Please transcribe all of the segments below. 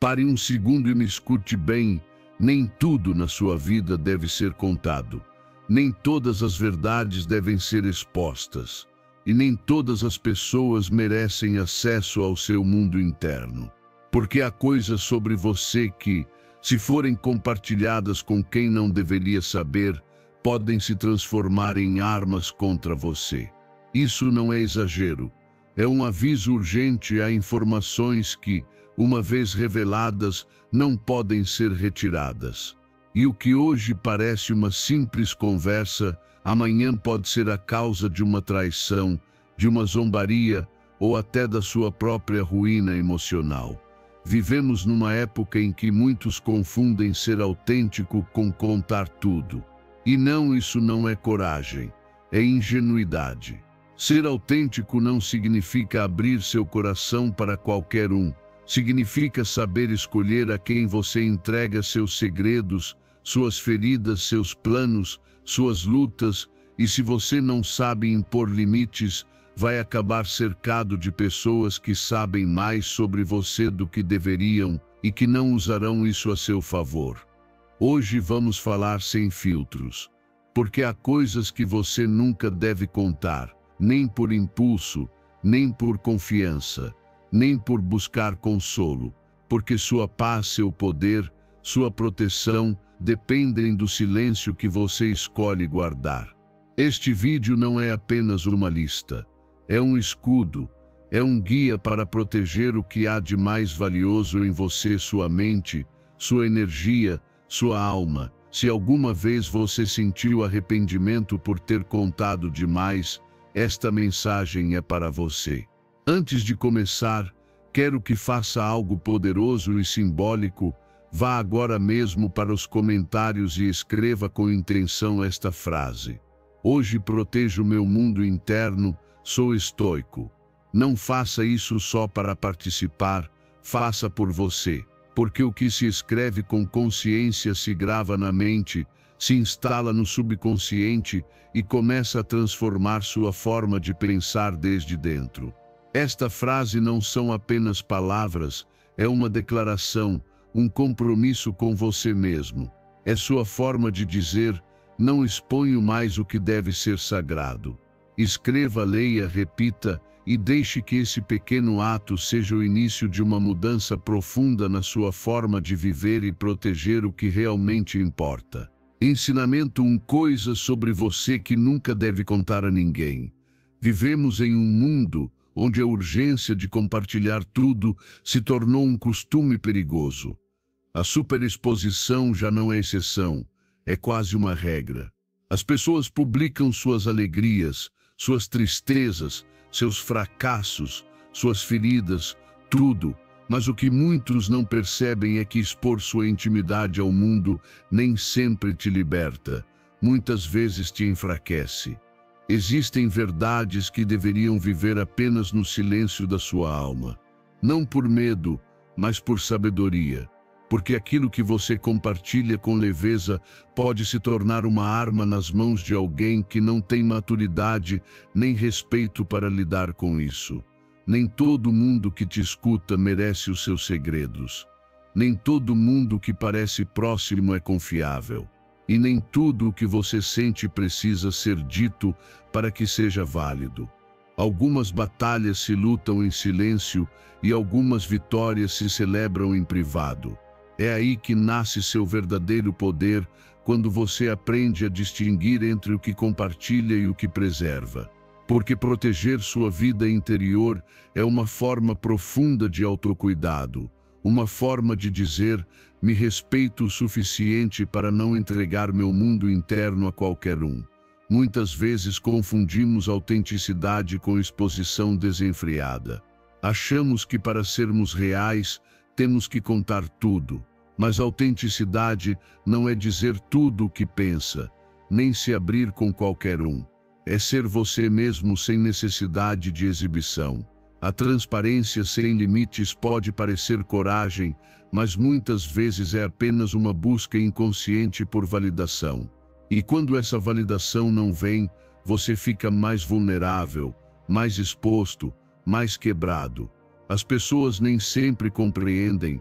Pare um segundo e me escute bem. Nem tudo na sua vida deve ser contado. Nem todas as verdades devem ser expostas. E nem todas as pessoas merecem acesso ao seu mundo interno. Porque há coisas sobre você que, se forem compartilhadas com quem não deveria saber, podem se transformar em armas contra você. Isso não é exagero. É um aviso urgente a informações que, uma vez reveladas, não podem ser retiradas. E o que hoje parece uma simples conversa, amanhã pode ser a causa de uma traição, de uma zombaria ou até da sua própria ruína emocional. Vivemos numa época em que muitos confundem ser autêntico com contar tudo. E não, isso não é coragem, é ingenuidade. Ser autêntico não significa abrir seu coração para qualquer um. Significa saber escolher a quem você entrega seus segredos, suas feridas, seus planos, suas lutas, e se você não sabe impor limites, vai acabar cercado de pessoas que sabem mais sobre você do que deveriam e que não usarão isso a seu favor. Hoje vamos falar sem filtros, porque há coisas que você nunca deve contar, nem por impulso, nem por confiança, nem por buscar consolo, porque sua paz, seu poder, sua proteção dependem do silêncio que você escolhe guardar. Este vídeo não é apenas uma lista, é um escudo, é um guia para proteger o que há de mais valioso em você, sua mente, sua energia, sua alma. Se alguma vez você sentiu arrependimento por ter contado demais, esta mensagem é para você. Antes de começar, quero que faça algo poderoso e simbólico. Vá agora mesmo para os comentários e escreva com intenção esta frase: hoje protejo meu mundo interno, sou estoico. Não faça isso só para participar, faça por você, porque o que se escreve com consciência se grava na mente, se instala no subconsciente e começa a transformar sua forma de pensar desde dentro. Esta frase não são apenas palavras, é uma declaração, um compromisso com você mesmo. É sua forma de dizer: não exponho mais o que deve ser sagrado. Escreva, leia, repita e deixe que esse pequeno ato seja o início de uma mudança profunda na sua forma de viver e proteger o que realmente importa. Ensinamento 1: coisas sobre você que nunca deve contar a ninguém. Vivemos em um mundo onde a urgência de compartilhar tudo se tornou um costume perigoso. A superexposição já não é exceção, é quase uma regra. As pessoas publicam suas alegrias, suas tristezas, seus fracassos, suas feridas, tudo. Mas o que muitos não percebem é que expor sua intimidade ao mundo nem sempre te liberta, muitas vezes te enfraquece. Existem verdades que deveriam viver apenas no silêncio da sua alma. Não por medo, mas por sabedoria. Porque aquilo que você compartilha com leveza pode se tornar uma arma nas mãos de alguém que não tem maturidade nem respeito para lidar com isso. Nem todo mundo que te escuta merece os seus segredos. Nem todo mundo que parece próximo é confiável. E nem tudo o que você sente precisa ser dito para que seja válido. Algumas batalhas se lutam em silêncio e algumas vitórias se celebram em privado. É aí que nasce seu verdadeiro poder, quando você aprende a distinguir entre o que compartilha e o que preserva. Porque proteger sua vida interior é uma forma profunda de autocuidado, uma forma de dizer: me respeito o suficiente para não entregar meu mundo interno a qualquer um. Muitas vezes confundimos autenticidade com exposição desenfreada. Achamos que para sermos reais, temos que contar tudo. Mas autenticidade não é dizer tudo o que pensa, nem se abrir com qualquer um. É ser você mesmo sem necessidade de exibição. A transparência sem limites pode parecer coragem, mas muitas vezes é apenas uma busca inconsciente por validação. E quando essa validação não vem, você fica mais vulnerável, mais exposto, mais quebrado. As pessoas nem sempre compreendem,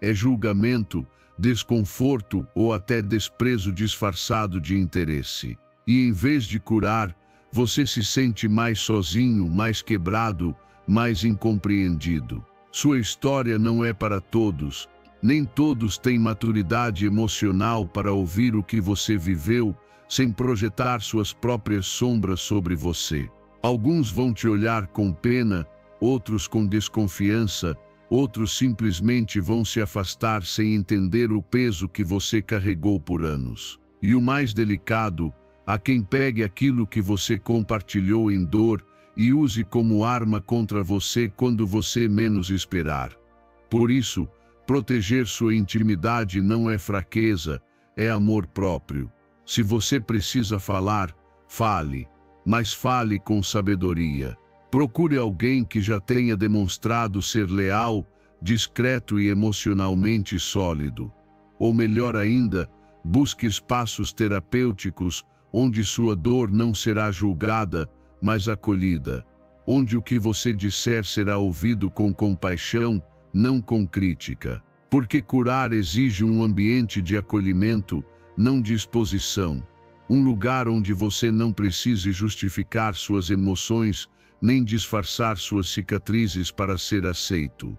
é julgamento, desconforto ou até desprezo disfarçado de interesse. E em vez de curar, você se sente mais sozinho, mais quebrado, mais incompreendido. Sua história não é para todos. Nem todos têm maturidade emocional para ouvir o que você viveu, sem projetar suas próprias sombras sobre você. Alguns vão te olhar com pena, outros com desconfiança, outros simplesmente vão se afastar sem entender o peso que você carregou por anos. E o mais delicado, há quem pegue aquilo que você compartilhou em dor e use como arma contra você quando você menos esperar. Por isso, proteger sua intimidade não é fraqueza, é amor próprio. Se você precisa falar, fale, mas fale com sabedoria. Procure alguém que já tenha demonstrado ser leal, discreto e emocionalmente sólido. Ou melhor ainda, busque espaços terapêuticos onde sua dor não será julgada, mas acolhida. Onde o que você disser será ouvido com compaixão, não com crítica. Porque curar exige um ambiente de acolhimento, não de exposição. Um lugar onde você não precise justificar suas emoções, nem disfarçar suas cicatrizes para ser aceito.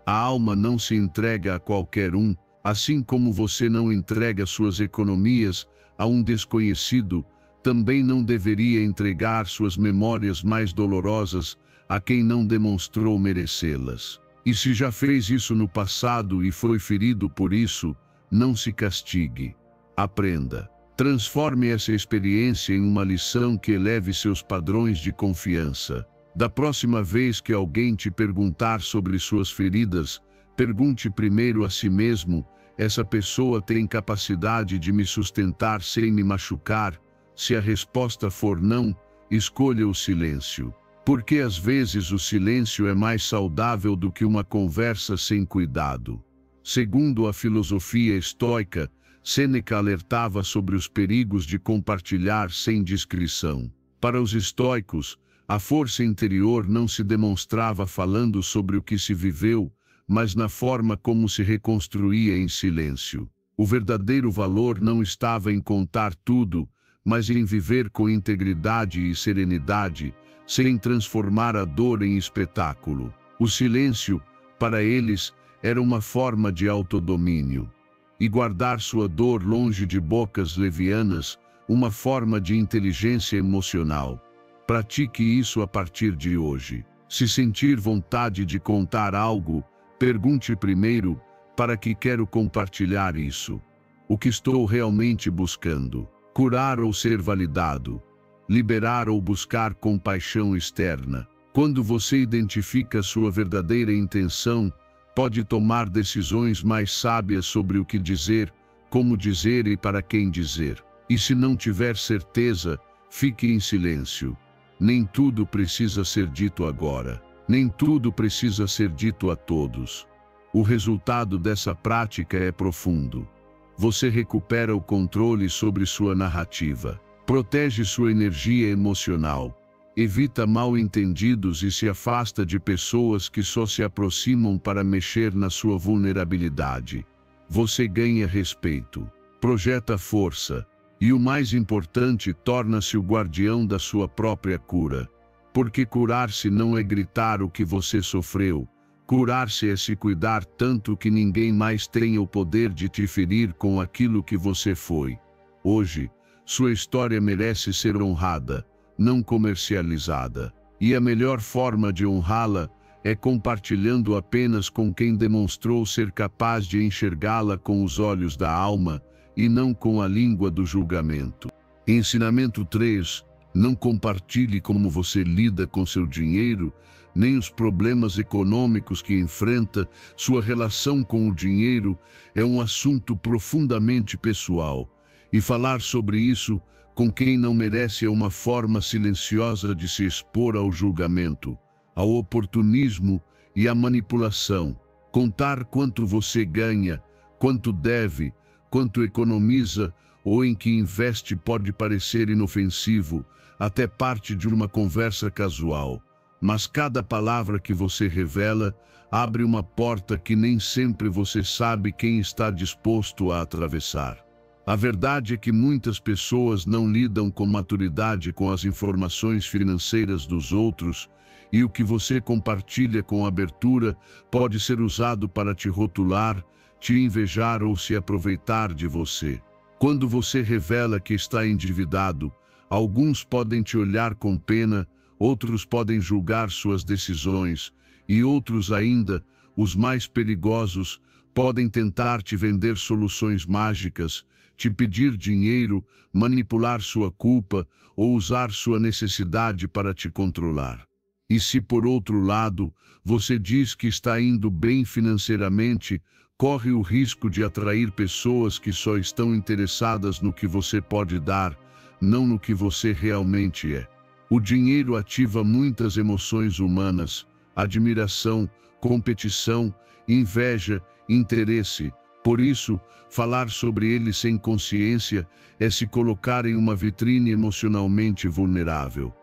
A alma não se entrega a qualquer um, assim como você não entrega suas economias a um desconhecido, também não deveria entregar suas memórias mais dolorosas a quem não demonstrou merecê-las. E se já fez isso no passado e foi ferido por isso, não se castigue. Aprenda. Transforme essa experiência em uma lição que eleve seus padrões de confiança. Da próxima vez que alguém te perguntar sobre suas feridas, pergunte primeiro a si mesmo: essa pessoa tem capacidade de me sustentar sem me machucar? Se a resposta for não, escolha o silêncio. Porque às vezes o silêncio é mais saudável do que uma conversa sem cuidado. Segundo a filosofia estoica, Sêneca alertava sobre os perigos de compartilhar sem discrição. Para os estoicos, a força interior não se demonstrava falando sobre o que se viveu, mas na forma como se reconstruía em silêncio. O verdadeiro valor não estava em contar tudo, mas em viver com integridade e serenidade, sem transformar a dor em espetáculo. O silêncio, para eles, era uma forma de autodomínio. E guardar sua dor longe de bocas levianas, uma forma de inteligência emocional. Pratique isso a partir de hoje. Se sentir vontade de contar algo, pergunte primeiro: para que quero compartilhar isso? O que estou realmente buscando? Curar ou ser validado? Liberar ou buscar compaixão externa? Quando você identifica sua verdadeira intenção, pode tomar decisões mais sábias sobre o que dizer, como dizer e para quem dizer. E se não tiver certeza, fique em silêncio. Nem tudo precisa ser dito agora. Nem tudo precisa ser dito a todos. O resultado dessa prática é profundo. Você recupera o controle sobre sua narrativa. Protege sua energia emocional. Evita mal-entendidos e se afasta de pessoas que só se aproximam para mexer na sua vulnerabilidade. Você ganha respeito, projeta força e, o mais importante, torna-se o guardião da sua própria cura. Porque curar-se não é gritar o que você sofreu. Curar-se é se cuidar tanto que ninguém mais tenha o poder de te ferir com aquilo que você foi. Hoje, sua história merece ser honrada, não comercializada. E a melhor forma de honrá-la é compartilhando apenas com quem demonstrou ser capaz de enxergá-la com os olhos da alma e não com a língua do julgamento. Ensinamento 3. Não compartilhe como você lida com seu dinheiro, nem os problemas econômicos que enfrenta. Sua relação com o dinheiro é um assunto profundamente pessoal, e falar sobre isso com quem não merece é uma forma silenciosa de se expor ao julgamento, ao oportunismo e à manipulação. Contar quanto você ganha, quanto deve, quanto economiza ou em que investe pode parecer inofensivo, até parte de uma conversa casual. Mas cada palavra que você revela abre uma porta que nem sempre você sabe quem está disposto a atravessar. A verdade é que muitas pessoas não lidam com maturidade com as informações financeiras dos outros, e o que você compartilha com abertura pode ser usado para te rotular, te invejar ou se aproveitar de você. Quando você revela que está endividado, alguns podem te olhar com pena, outros podem julgar suas decisões, e outros ainda, os mais perigosos, podem tentar te vender soluções mágicas, te pedir dinheiro, manipular sua culpa ou usar sua necessidade para te controlar. E se por outro lado, você diz que está indo bem financeiramente, corre o risco de atrair pessoas que só estão interessadas no que você pode dar, não no que você realmente é. O dinheiro ativa muitas emoções humanas: admiração, competição, inveja, interesse. Por isso, falar sobre ele sem consciência é se colocar em uma vitrine emocionalmente vulnerável.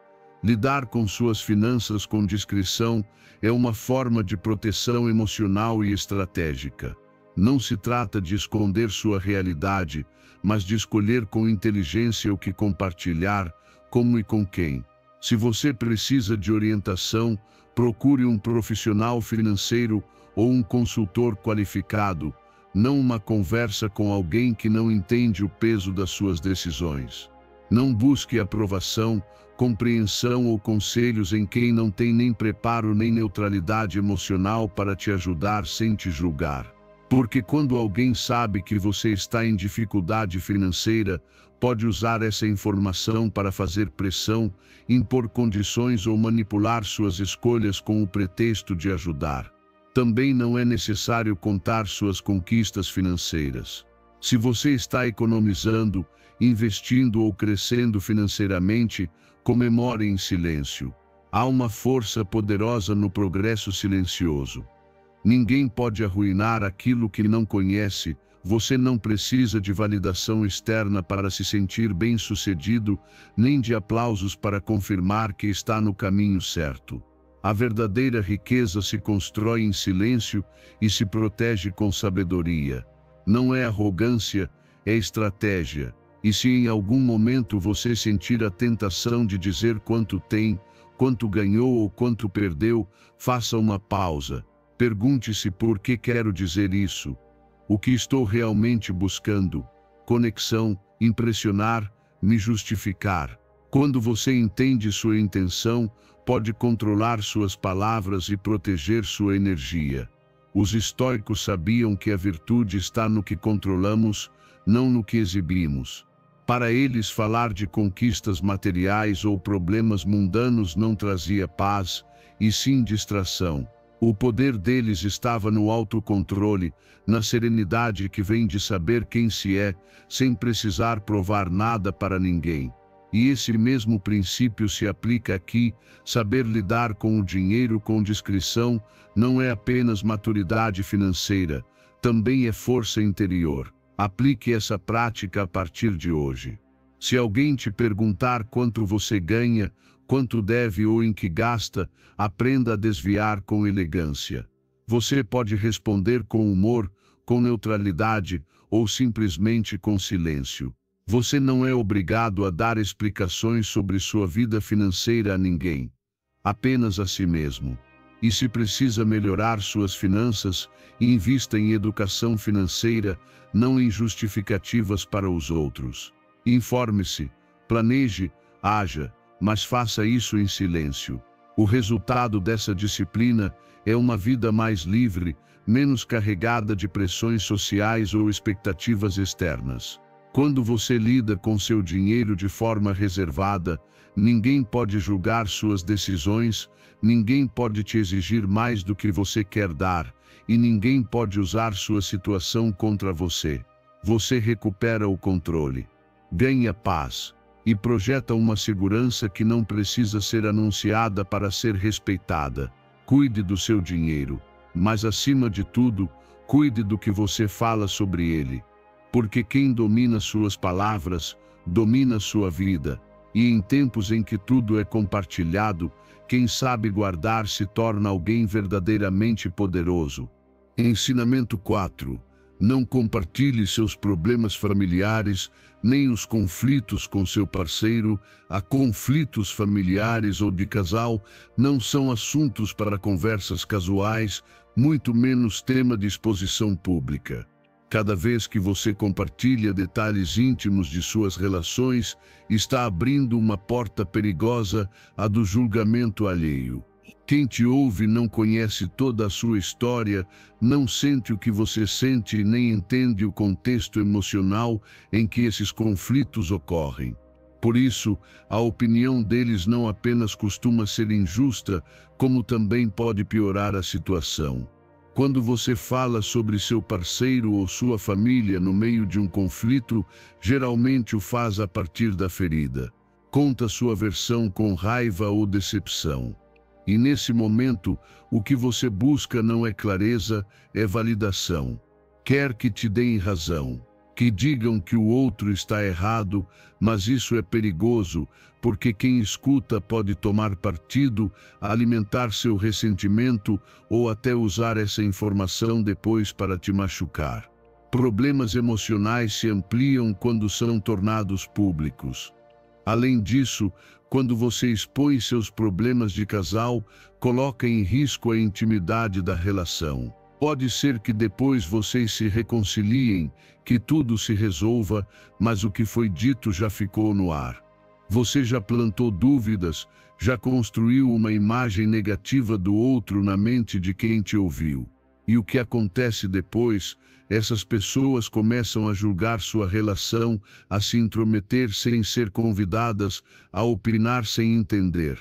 Lidar com suas finanças com discrição é uma forma de proteção emocional e estratégica. Não se trata de esconder sua realidade, mas de escolher com inteligência o que compartilhar, como e com quem. Se você precisa de orientação, procure um profissional financeiro ou um consultor qualificado, não uma conversa com alguém que não entende o peso das suas decisões. Não busque aprovação, compreensão ou conselhos em quem não tem nem preparo nem neutralidade emocional para te ajudar sem te julgar. Porque quando alguém sabe que você está em dificuldade financeira, pode usar essa informação para fazer pressão, impor condições ou manipular suas escolhas com o pretexto de ajudar. Também não é necessário contar suas conquistas financeiras. Se você está economizando, investindo ou crescendo financeiramente, comemore em silêncio. Há uma força poderosa no progresso silencioso. Ninguém pode arruinar aquilo que não conhece. Você não precisa de validação externa para se sentir bem-sucedido, nem de aplausos para confirmar que está no caminho certo. A verdadeira riqueza se constrói em silêncio e se protege com sabedoria. Não é arrogância, é estratégia. E se em algum momento você sentir a tentação de dizer quanto tem, quanto ganhou ou quanto perdeu, faça uma pausa. Pergunte-se por que quero dizer isso. O que estou realmente buscando? Conexão, impressionar, me justificar. Quando você entende sua intenção, pode controlar suas palavras e proteger sua energia. Os estoicos sabiam que a virtude está no que controlamos, não no que exibimos. Para eles, falar de conquistas materiais ou problemas mundanos não trazia paz, e sim distração. O poder deles estava no autocontrole, na serenidade que vem de saber quem se é, sem precisar provar nada para ninguém. E esse mesmo princípio se aplica aqui. Saber lidar com o dinheiro com discrição não é apenas maturidade financeira, também é força interior. Aplique essa prática a partir de hoje. Se alguém te perguntar quanto você ganha, quanto deve ou em que gasta, aprenda a desviar com elegância. Você pode responder com humor, com neutralidade ou simplesmente com silêncio. Você não é obrigado a dar explicações sobre sua vida financeira a ninguém, apenas a si mesmo. E se precisa melhorar suas finanças, invista em educação financeira, não em justificativas para os outros. Informe-se, planeje, haja, mas faça isso em silêncio. O resultado dessa disciplina é uma vida mais livre, menos carregada de pressões sociais ou expectativas externas. Quando você lida com seu dinheiro de forma reservada, ninguém pode julgar suas decisões, ninguém pode te exigir mais do que você quer dar, e ninguém pode usar sua situação contra você. Você recupera o controle, ganha paz e projeta uma segurança que não precisa ser anunciada para ser respeitada. Cuide do seu dinheiro, mas acima de tudo, cuide do que você fala sobre ele. Porque quem domina suas palavras, domina sua vida. E em tempos em que tudo é compartilhado, quem sabe guardar se torna alguém verdadeiramente poderoso. Ensinamento 4. Não compartilhe seus problemas familiares, nem os conflitos com seu parceiro. Conflitos familiares ou de casal não são assuntos para conversas casuais, muito menos tema de exposição pública. Cada vez que você compartilha detalhes íntimos de suas relações, está abrindo uma porta perigosa, a do julgamento alheio. Quem te ouve não conhece toda a sua história, não sente o que você sente e nem entende o contexto emocional em que esses conflitos ocorrem. Por isso, a opinião deles não apenas costuma ser injusta, como também pode piorar a situação. Quando você fala sobre seu parceiro ou sua família no meio de um conflito, geralmente o faz a partir da ferida. Conta sua versão com raiva ou decepção. E nesse momento, o que você busca não é clareza, é validação. Quer que te deem razão, que digam que o outro está errado, mas isso é perigoso, porque quem escuta pode tomar partido, alimentar seu ressentimento ou até usar essa informação depois para te machucar. Problemas emocionais se ampliam quando são tornados públicos. Além disso, quando você expõe seus problemas de casal, coloca em risco a intimidade da relação. Pode ser que depois vocês se reconciliem, que tudo se resolva, mas o que foi dito já ficou no ar. Você já plantou dúvidas, já construiu uma imagem negativa do outro na mente de quem te ouviu. E o que acontece depois? Essas pessoas começam a julgar sua relação, a se intrometer sem ser convidadas, a opinar sem entender.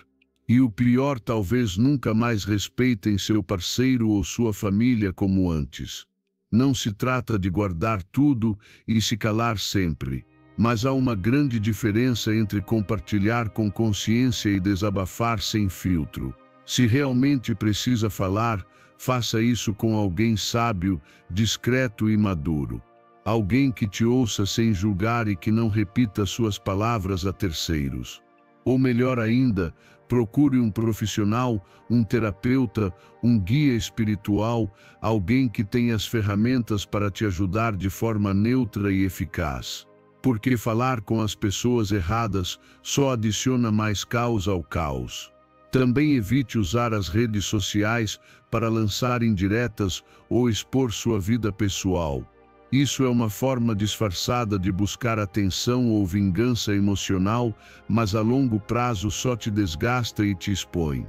E o pior, talvez nunca mais respeitem seu parceiro ou sua família como antes. Não se trata de guardar tudo e se calar sempre. Mas há uma grande diferença entre compartilhar com consciência e desabafar sem filtro. Se realmente precisa falar, faça isso com alguém sábio, discreto e maduro. Alguém que te ouça sem julgar e que não repita suas palavras a terceiros. Ou melhor ainda, procure um profissional, um terapeuta, um guia espiritual, alguém que tenha as ferramentas para te ajudar de forma neutra e eficaz. Porque falar com as pessoas erradas só adiciona mais caos ao caos. Também evite usar as redes sociais para lançar indiretas ou expor sua vida pessoal. Isso é uma forma disfarçada de buscar atenção ou vingança emocional, mas a longo prazo só te desgasta e te expõe.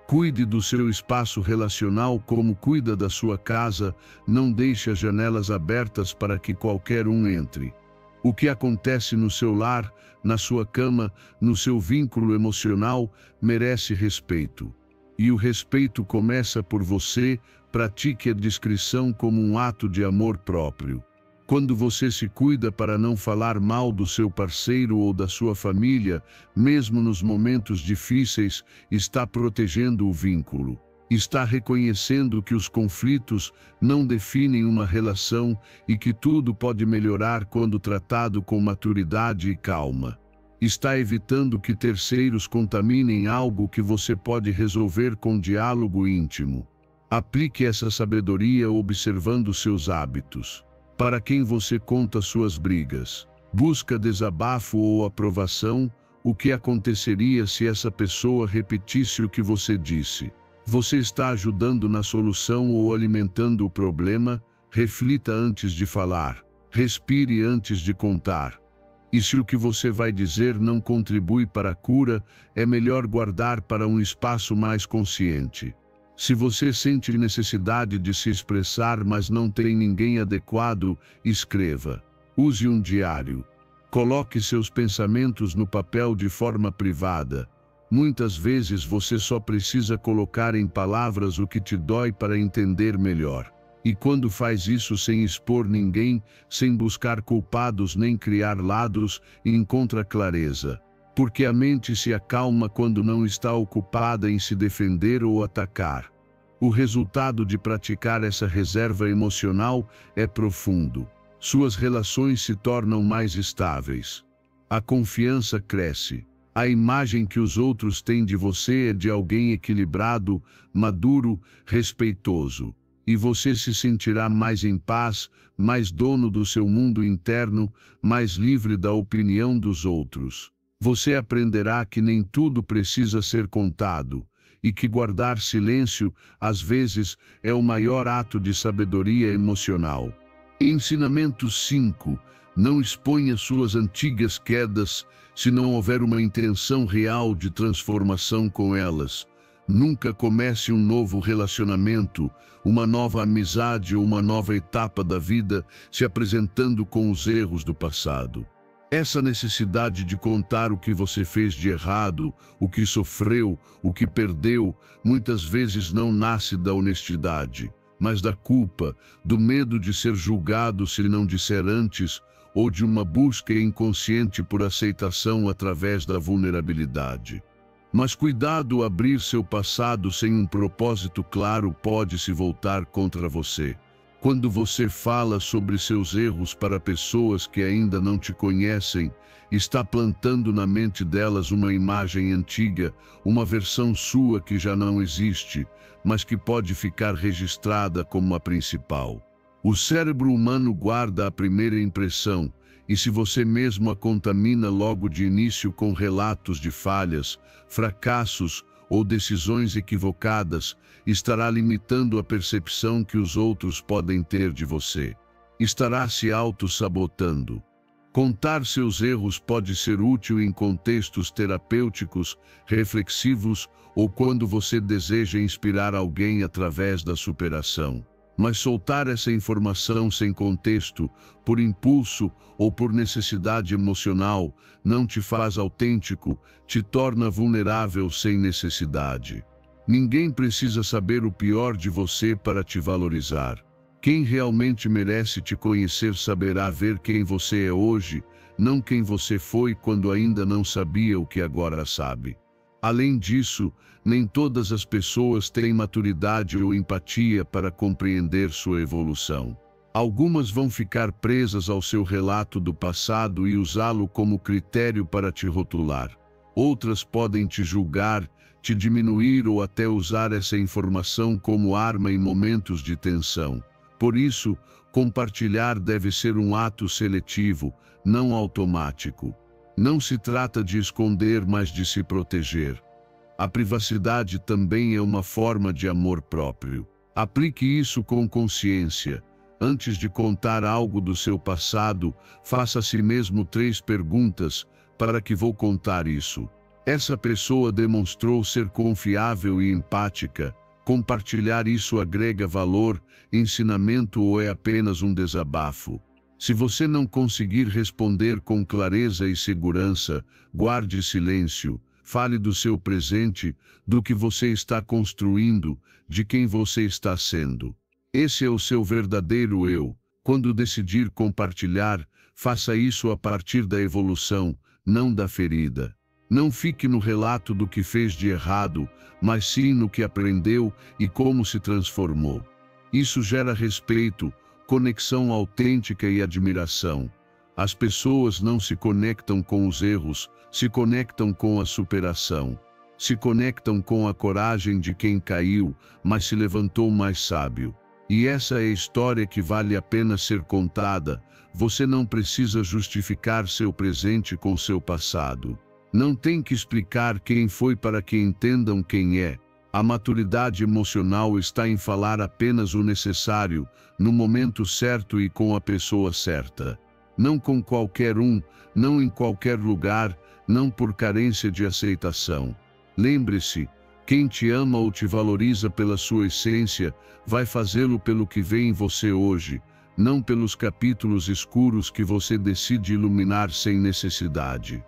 Cuide do seu espaço relacional como cuida da sua casa, não deixe as janelas abertas para que qualquer um entre. O que acontece no seu lar, na sua cama, no seu vínculo emocional, merece respeito. E o respeito começa por você, pratique a discrição como um ato de amor próprio. Quando você se cuida para não falar mal do seu parceiro ou da sua família, mesmo nos momentos difíceis, está protegendo o vínculo. Está reconhecendo que os conflitos não definem uma relação e que tudo pode melhorar quando tratado com maturidade e calma. Está evitando que terceiros contaminem algo que você pode resolver com diálogo íntimo. Aplique essa sabedoria observando seus hábitos. Para quem você conta suas brigas? Busca desabafo ou aprovação? O que aconteceria se essa pessoa repetisse o que você disse? Você está ajudando na solução ou alimentando o problema? Reflita antes de falar. Respire antes de contar. E se o que você vai dizer não contribui para a cura, é melhor guardar para um espaço mais consciente. Se você sente necessidade de se expressar, mas não tem ninguém adequado, escreva. Use um diário. Coloque seus pensamentos no papel de forma privada. Muitas vezes você só precisa colocar em palavras o que te dói para entender melhor. E quando faz isso sem expor ninguém, sem buscar culpados nem criar lados, encontra clareza. Porque a mente se acalma quando não está ocupada em se defender ou atacar. O resultado de praticar essa reserva emocional é profundo. Suas relações se tornam mais estáveis. A confiança cresce. A imagem que os outros têm de você é de alguém equilibrado, maduro, respeitoso. E você se sentirá mais em paz, mais dono do seu mundo interno, mais livre da opinião dos outros. Você aprenderá que nem tudo precisa ser contado, e que guardar silêncio, às vezes, é o maior ato de sabedoria emocional. Ensinamento 5. Não exponha suas antigas quedas se não houver uma intenção real de transformação com elas. Nunca comece um novo relacionamento, uma nova amizade ou uma nova etapa da vida se apresentando com os erros do passado. Essa necessidade de contar o que você fez de errado, o que sofreu, o que perdeu, muitas vezes não nasce da honestidade, mas da culpa, do medo de ser julgado se não disser antes, ou de uma busca inconsciente por aceitação através da vulnerabilidade. Mas cuidado, abrir seu passado sem um propósito claro pode se voltar contra você. Quando você fala sobre seus erros para pessoas que ainda não te conhecem, está plantando na mente delas uma imagem antiga, uma versão sua que já não existe, mas que pode ficar registrada como a principal. O cérebro humano guarda a primeira impressão, e se você mesmo a contamina logo de início com relatos de falhas, fracassos ou decisões equivocadas, estará limitando a percepção que os outros podem ter de você. Estará se auto-sabotando. Contar seus erros pode ser útil em contextos terapêuticos, reflexivos ou quando você deseja inspirar alguém através da superação. Mas soltar essa informação sem contexto, por impulso ou por necessidade emocional, não te faz autêntico, te torna vulnerável sem necessidade. Ninguém precisa saber o pior de você para te valorizar. Quem realmente merece te conhecer saberá ver quem você é hoje, não quem você foi quando ainda não sabia o que agora sabe. Além disso, nem todas as pessoas têm maturidade ou empatia para compreender sua evolução. Algumas vão ficar presas ao seu relato do passado e usá-lo como critério para te rotular. Outras podem te julgar, te diminuir ou até usar essa informação como arma em momentos de tensão. Por isso, compartilhar deve ser um ato seletivo, não automático. Não se trata de esconder, mas de se proteger. A privacidade também é uma forma de amor próprio. Aplique isso com consciência. Antes de contar algo do seu passado, faça a si mesmo 3 perguntas: para que vou contar isso? Essa pessoa demonstrou ser confiável e empática. Compartilhar isso agrega valor, ensinamento ou é apenas um desabafo? Se você não conseguir responder com clareza e segurança, guarde silêncio. Fale do seu presente, do que você está construindo, de quem você está sendo. Esse é o seu verdadeiro eu. Quando decidir compartilhar, faça isso a partir da evolução, não da ferida. Não fique no relato do que fez de errado, mas sim no que aprendeu e como se transformou. Isso gera respeito, conexão autêntica e admiração. As pessoas não se conectam com os erros, se conectam com a superação. Se conectam com a coragem de quem caiu, mas se levantou mais sábio. E essa é a história que vale a pena ser contada. Você não precisa justificar seu presente com seu passado. Não tem que explicar quem foi para que entendam quem é. A maturidade emocional está em falar apenas o necessário, no momento certo e com a pessoa certa. Não com qualquer um, não em qualquer lugar, não por carência de aceitação. Lembre-se, quem te ama ou te valoriza pela sua essência, vai fazê-lo pelo que vê em você hoje, não pelos capítulos escuros que você decide iluminar sem necessidade.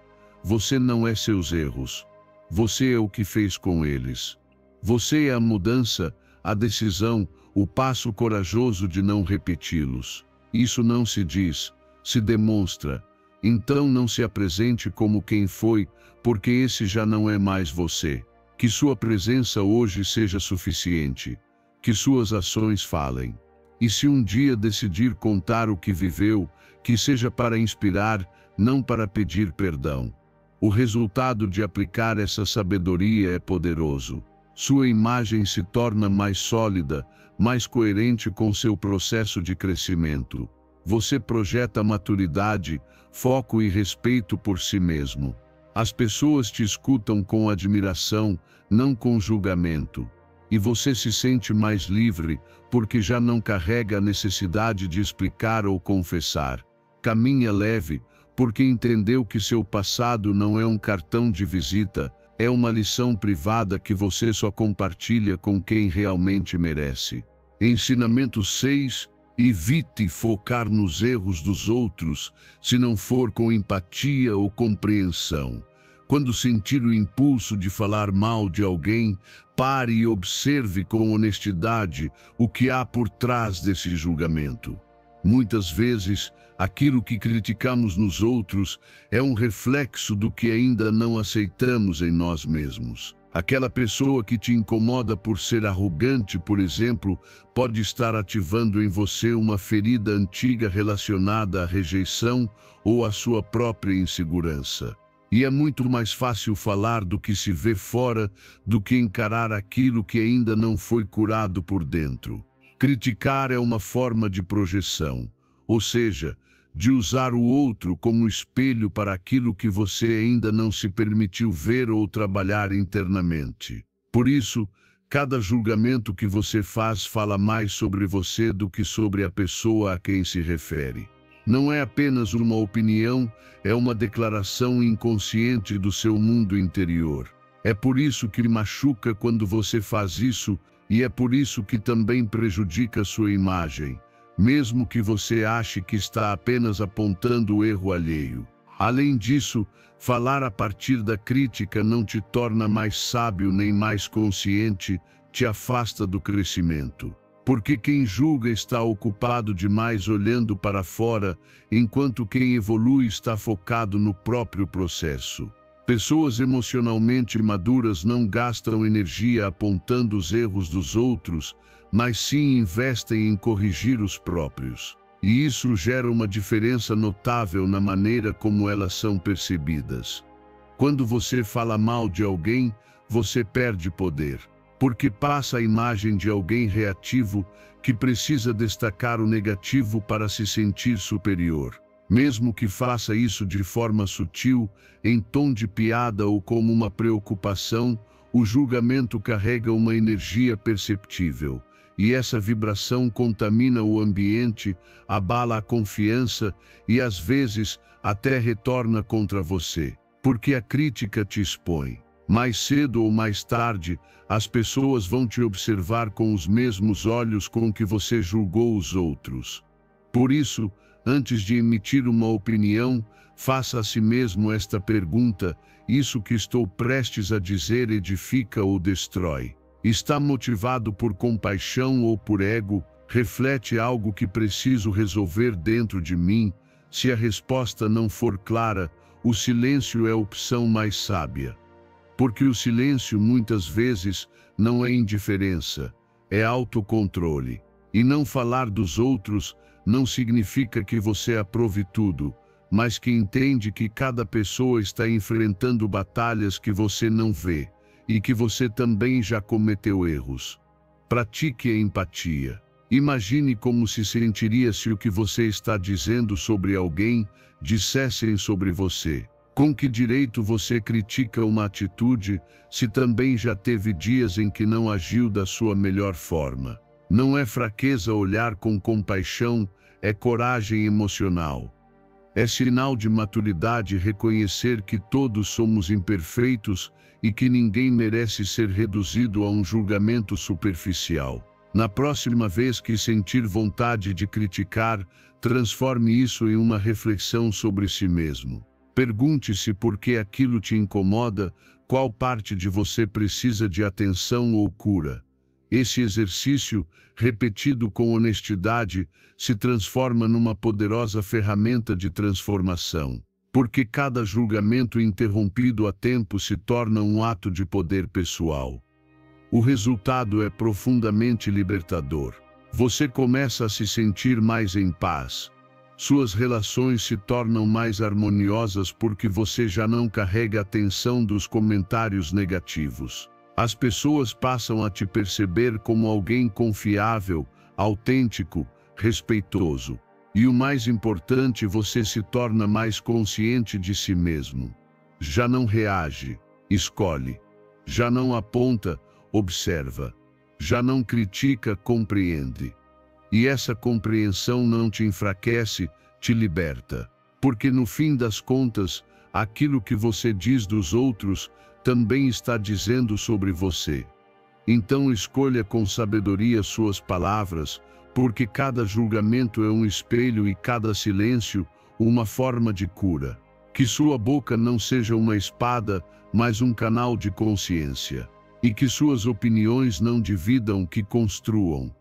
Você não é seus erros. Você é o que fez com eles. Você é a mudança, a decisão, o passo corajoso de não repeti-los. Isso não se diz, se demonstra. Então não se apresente como quem foi, porque esse já não é mais você. Que sua presença hoje seja suficiente. Que suas ações falem. E se um dia decidir contar o que viveu, que seja para inspirar, não para pedir perdão. O resultado de aplicar essa sabedoria é poderoso. Sua imagem se torna mais sólida, mais coerente com seu processo de crescimento. Você projeta maturidade, foco e respeito por si mesmo. As pessoas te escutam com admiração, não com julgamento. E você se sente mais livre, porque já não carrega a necessidade de explicar ou confessar. Caminha leve, porque entendeu que seu passado não é um cartão de visita, é uma lição privada que você só compartilha com quem realmente merece. Ensinamento 6. Evite focar nos erros dos outros, se não for com empatia ou compreensão. Quando sentir o impulso de falar mal de alguém, pare e observe com honestidade o que há por trás desse julgamento. Muitas vezes, aquilo que criticamos nos outros é um reflexo do que ainda não aceitamos em nós mesmos. Aquela pessoa que te incomoda por ser arrogante, por exemplo, pode estar ativando em você uma ferida antiga relacionada à rejeição ou à sua própria insegurança. E é muito mais fácil falar do que se vê fora do que encarar aquilo que ainda não foi curado por dentro. Criticar é uma forma de projeção, ou seja, de usar o outro como espelho para aquilo que você ainda não se permitiu ver ou trabalhar internamente. Por isso, cada julgamento que você faz fala mais sobre você do que sobre a pessoa a quem se refere. Não é apenas uma opinião, é uma declaração inconsciente do seu mundo interior. É por isso que machuca quando você faz isso, e é por isso que também prejudica sua imagem, mesmo que você ache que está apenas apontando o erro alheio. Além disso, falar a partir da crítica não te torna mais sábio nem mais consciente, te afasta do crescimento. Porque quem julga está ocupado demais olhando para fora, enquanto quem evolui está focado no próprio processo. Pessoas emocionalmente maduras não gastam energia apontando os erros dos outros, mas sim investem em corrigir os próprios. E isso gera uma diferença notável na maneira como elas são percebidas. Quando você fala mal de alguém, você perde poder, porque passa a imagem de alguém reativo que precisa destacar o negativo para se sentir superior. Mesmo que faça isso de forma sutil, em tom de piada ou como uma preocupação, o julgamento carrega uma energia perceptível. E essa vibração contamina o ambiente, abala a confiança e, às vezes, até retorna contra você, porque a crítica te expõe. Mais cedo ou mais tarde, as pessoas vão te observar com os mesmos olhos com que você julgou os outros. Por isso, antes de emitir uma opinião, faça a si mesmo esta pergunta: isso que estou prestes a dizer edifica ou destrói? Está motivado por compaixão ou por ego? Reflete algo que preciso resolver dentro de mim? Se a resposta não for clara, o silêncio é a opção mais sábia. Porque o silêncio muitas vezes não é indiferença, é autocontrole. E não falar dos outros não significa que você aprove tudo, mas que entende que cada pessoa está enfrentando batalhas que você não vê, e que você também já cometeu erros. Pratique a empatia. Imagine como se sentiria se o que você está dizendo sobre alguém dissessem sobre você. Com que direito você critica uma atitude, se também já teve dias em que não agiu da sua melhor forma? Não é fraqueza olhar com compaixão, é coragem emocional. É sinal de maturidade reconhecer que todos somos imperfeitos e que ninguém merece ser reduzido a um julgamento superficial. Na próxima vez que sentir vontade de criticar, transforme isso em uma reflexão sobre si mesmo. Pergunte-se por que aquilo te incomoda, qual parte de você precisa de atenção ou cura. Esse exercício, repetido com honestidade, se transforma numa poderosa ferramenta de transformação. Porque cada julgamento interrompido a tempo se torna um ato de poder pessoal. O resultado é profundamente libertador. Você começa a se sentir mais em paz. Suas relações se tornam mais harmoniosas porque você já não carrega a tensão dos comentários negativos. As pessoas passam a te perceber como alguém confiável, autêntico, respeitoso. E o mais importante, você se torna mais consciente de si mesmo. Já não reage, escolhe. Já não aponta, observa. Já não critica, compreende. E essa compreensão não te enfraquece, te liberta. Porque no fim das contas, aquilo que você diz dos outros também está dizendo sobre você. Então escolha com sabedoria suas palavras, porque cada julgamento é um espelho e cada silêncio uma forma de cura. Que sua boca não seja uma espada, mas um canal de consciência. E que suas opiniões não dividam, que construam.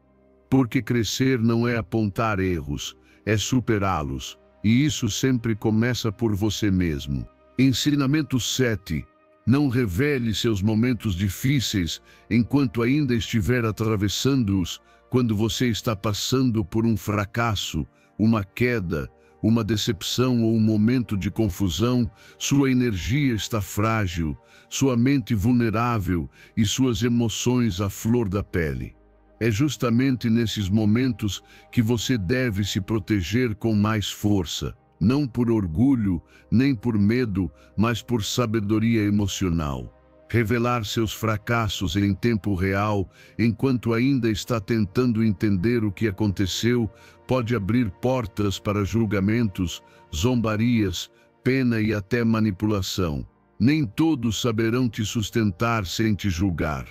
Porque crescer não é apontar erros, é superá-los. E isso sempre começa por você mesmo. Ensinamento 7. Não revele seus momentos difíceis enquanto ainda estiver atravessando-os. Quando você está passando por um fracasso, uma queda, uma decepção ou um momento de confusão, sua energia está frágil, sua mente vulnerável e suas emoções à flor da pele. É justamente nesses momentos que você deve se proteger com mais força, não por orgulho, nem por medo, mas por sabedoria emocional. Revelar seus fracassos em tempo real, enquanto ainda está tentando entender o que aconteceu, pode abrir portas para julgamentos, zombarias, pena e até manipulação. Nem todos saberão te sustentar sem te julgar.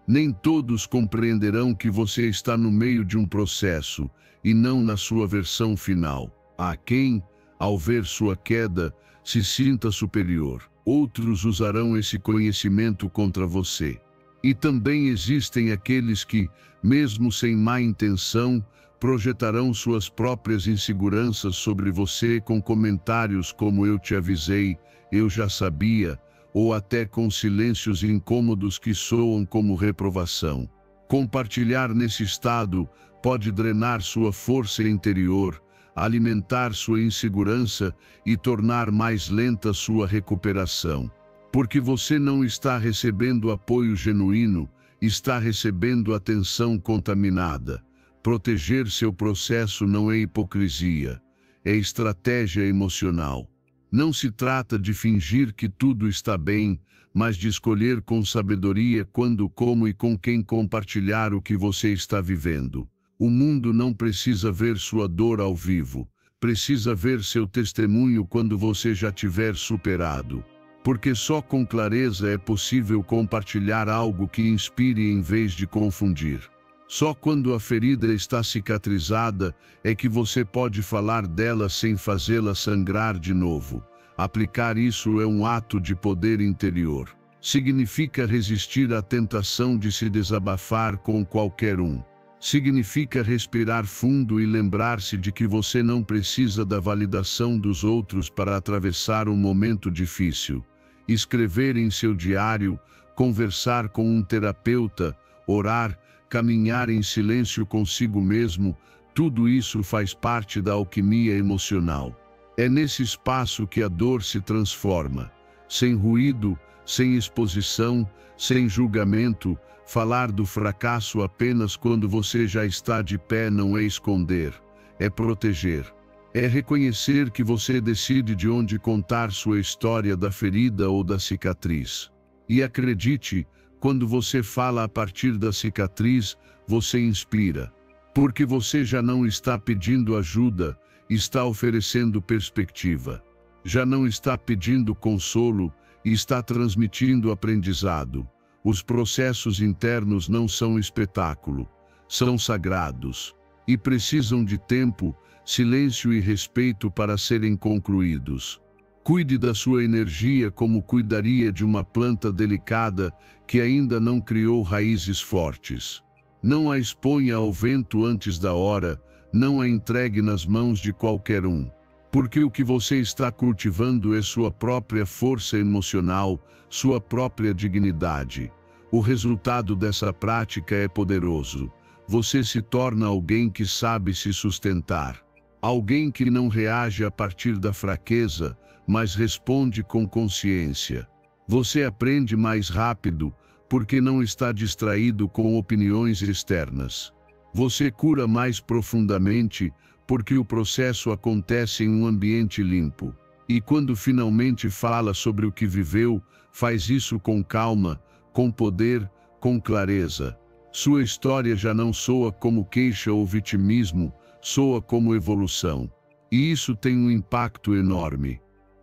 Nem todos compreenderão que você está no meio de um processo, e não na sua versão final. Há quem, ao ver sua queda, se sinta superior. Outros usarão esse conhecimento contra você. E também existem aqueles que, mesmo sem má intenção, projetarão suas próprias inseguranças sobre você com comentários como "eu te avisei", "eu já sabia", ou até com silêncios incômodos que soam como reprovação. Compartilhar nesse estado pode drenar sua força interior, alimentar sua insegurança e tornar mais lenta sua recuperação. Porque você não está recebendo apoio genuíno, está recebendo atenção contaminada. Proteger seu processo não é hipocrisia, é estratégia emocional. Não se trata de fingir que tudo está bem, mas de escolher com sabedoria quando, como e com quem compartilhar o que você está vivendo. O mundo não precisa ver sua dor ao vivo, precisa ver seu testemunho quando você já tiver superado. Porque só com clareza é possível compartilhar algo que inspire em vez de confundir. Só quando a ferida está cicatrizada é que você pode falar dela sem fazê-la sangrar de novo. Aplicar isso é um ato de poder interior. Significa resistir à tentação de se desabafar com qualquer um. Significa respirar fundo e lembrar-se de que você não precisa da validação dos outros para atravessar um momento difícil. Escrever em seu diário, conversar com um terapeuta, orar, caminhar em silêncio consigo mesmo, tudo isso faz parte da alquimia emocional. É nesse espaço que a dor se transforma. Sem ruído, sem exposição, sem julgamento. Falar do fracasso apenas quando você já está de pé não é esconder, é proteger. É reconhecer que você decide de onde contar sua história da ferida ou da cicatriz. E acredite, quando você fala a partir da cicatriz, você inspira. Porque você já não está pedindo ajuda, está oferecendo perspectiva. Já não está pedindo consolo, está transmitindo aprendizado. Os processos internos não são espetáculo, são sagrados e precisam de tempo, silêncio e respeito para serem concluídos. Cuide da sua energia como cuidaria de uma planta delicada que ainda não criou raízes fortes. Não a exponha ao vento antes da hora, não a entregue nas mãos de qualquer um. Porque o que você está cultivando é sua própria força emocional, sua própria dignidade. O resultado dessa prática é poderoso. Você se torna alguém que sabe se sustentar. Alguém que não reage a partir da fraqueza, mas responde com consciência. Você aprende mais rápido, porque não está distraído com opiniões externas. Você cura mais profundamente, porque o processo acontece em um ambiente limpo. E quando finalmente fala sobre o que viveu, faz isso com calma, com poder, com clareza. Sua história já não soa como queixa ou vitimismo, soa como evolução. E isso tem um impacto enorme.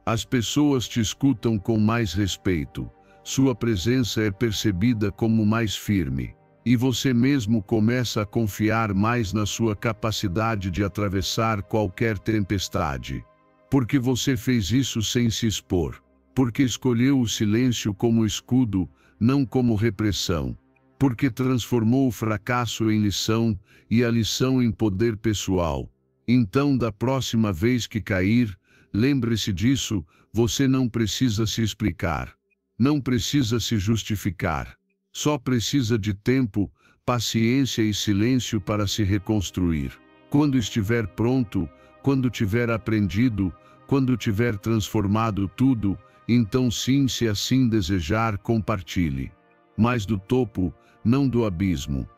As pessoas te escutam com mais respeito. Sua presença é percebida como mais firme. E você mesmo começa a confiar mais na sua capacidade de atravessar qualquer tempestade. Porque você fez isso sem se expor. Porque escolheu o silêncio como escudo, não como repressão. Porque transformou o fracasso em lição e a lição em poder pessoal. Então, da próxima vez que cair, lembre-se disso, você não precisa se explicar. Não precisa se justificar. Só precisa de tempo, paciência e silêncio para se reconstruir. Quando estiver pronto, quando tiver aprendido, quando tiver transformado tudo, então sim, se assim desejar, compartilhe. Mas do topo, não do abismo.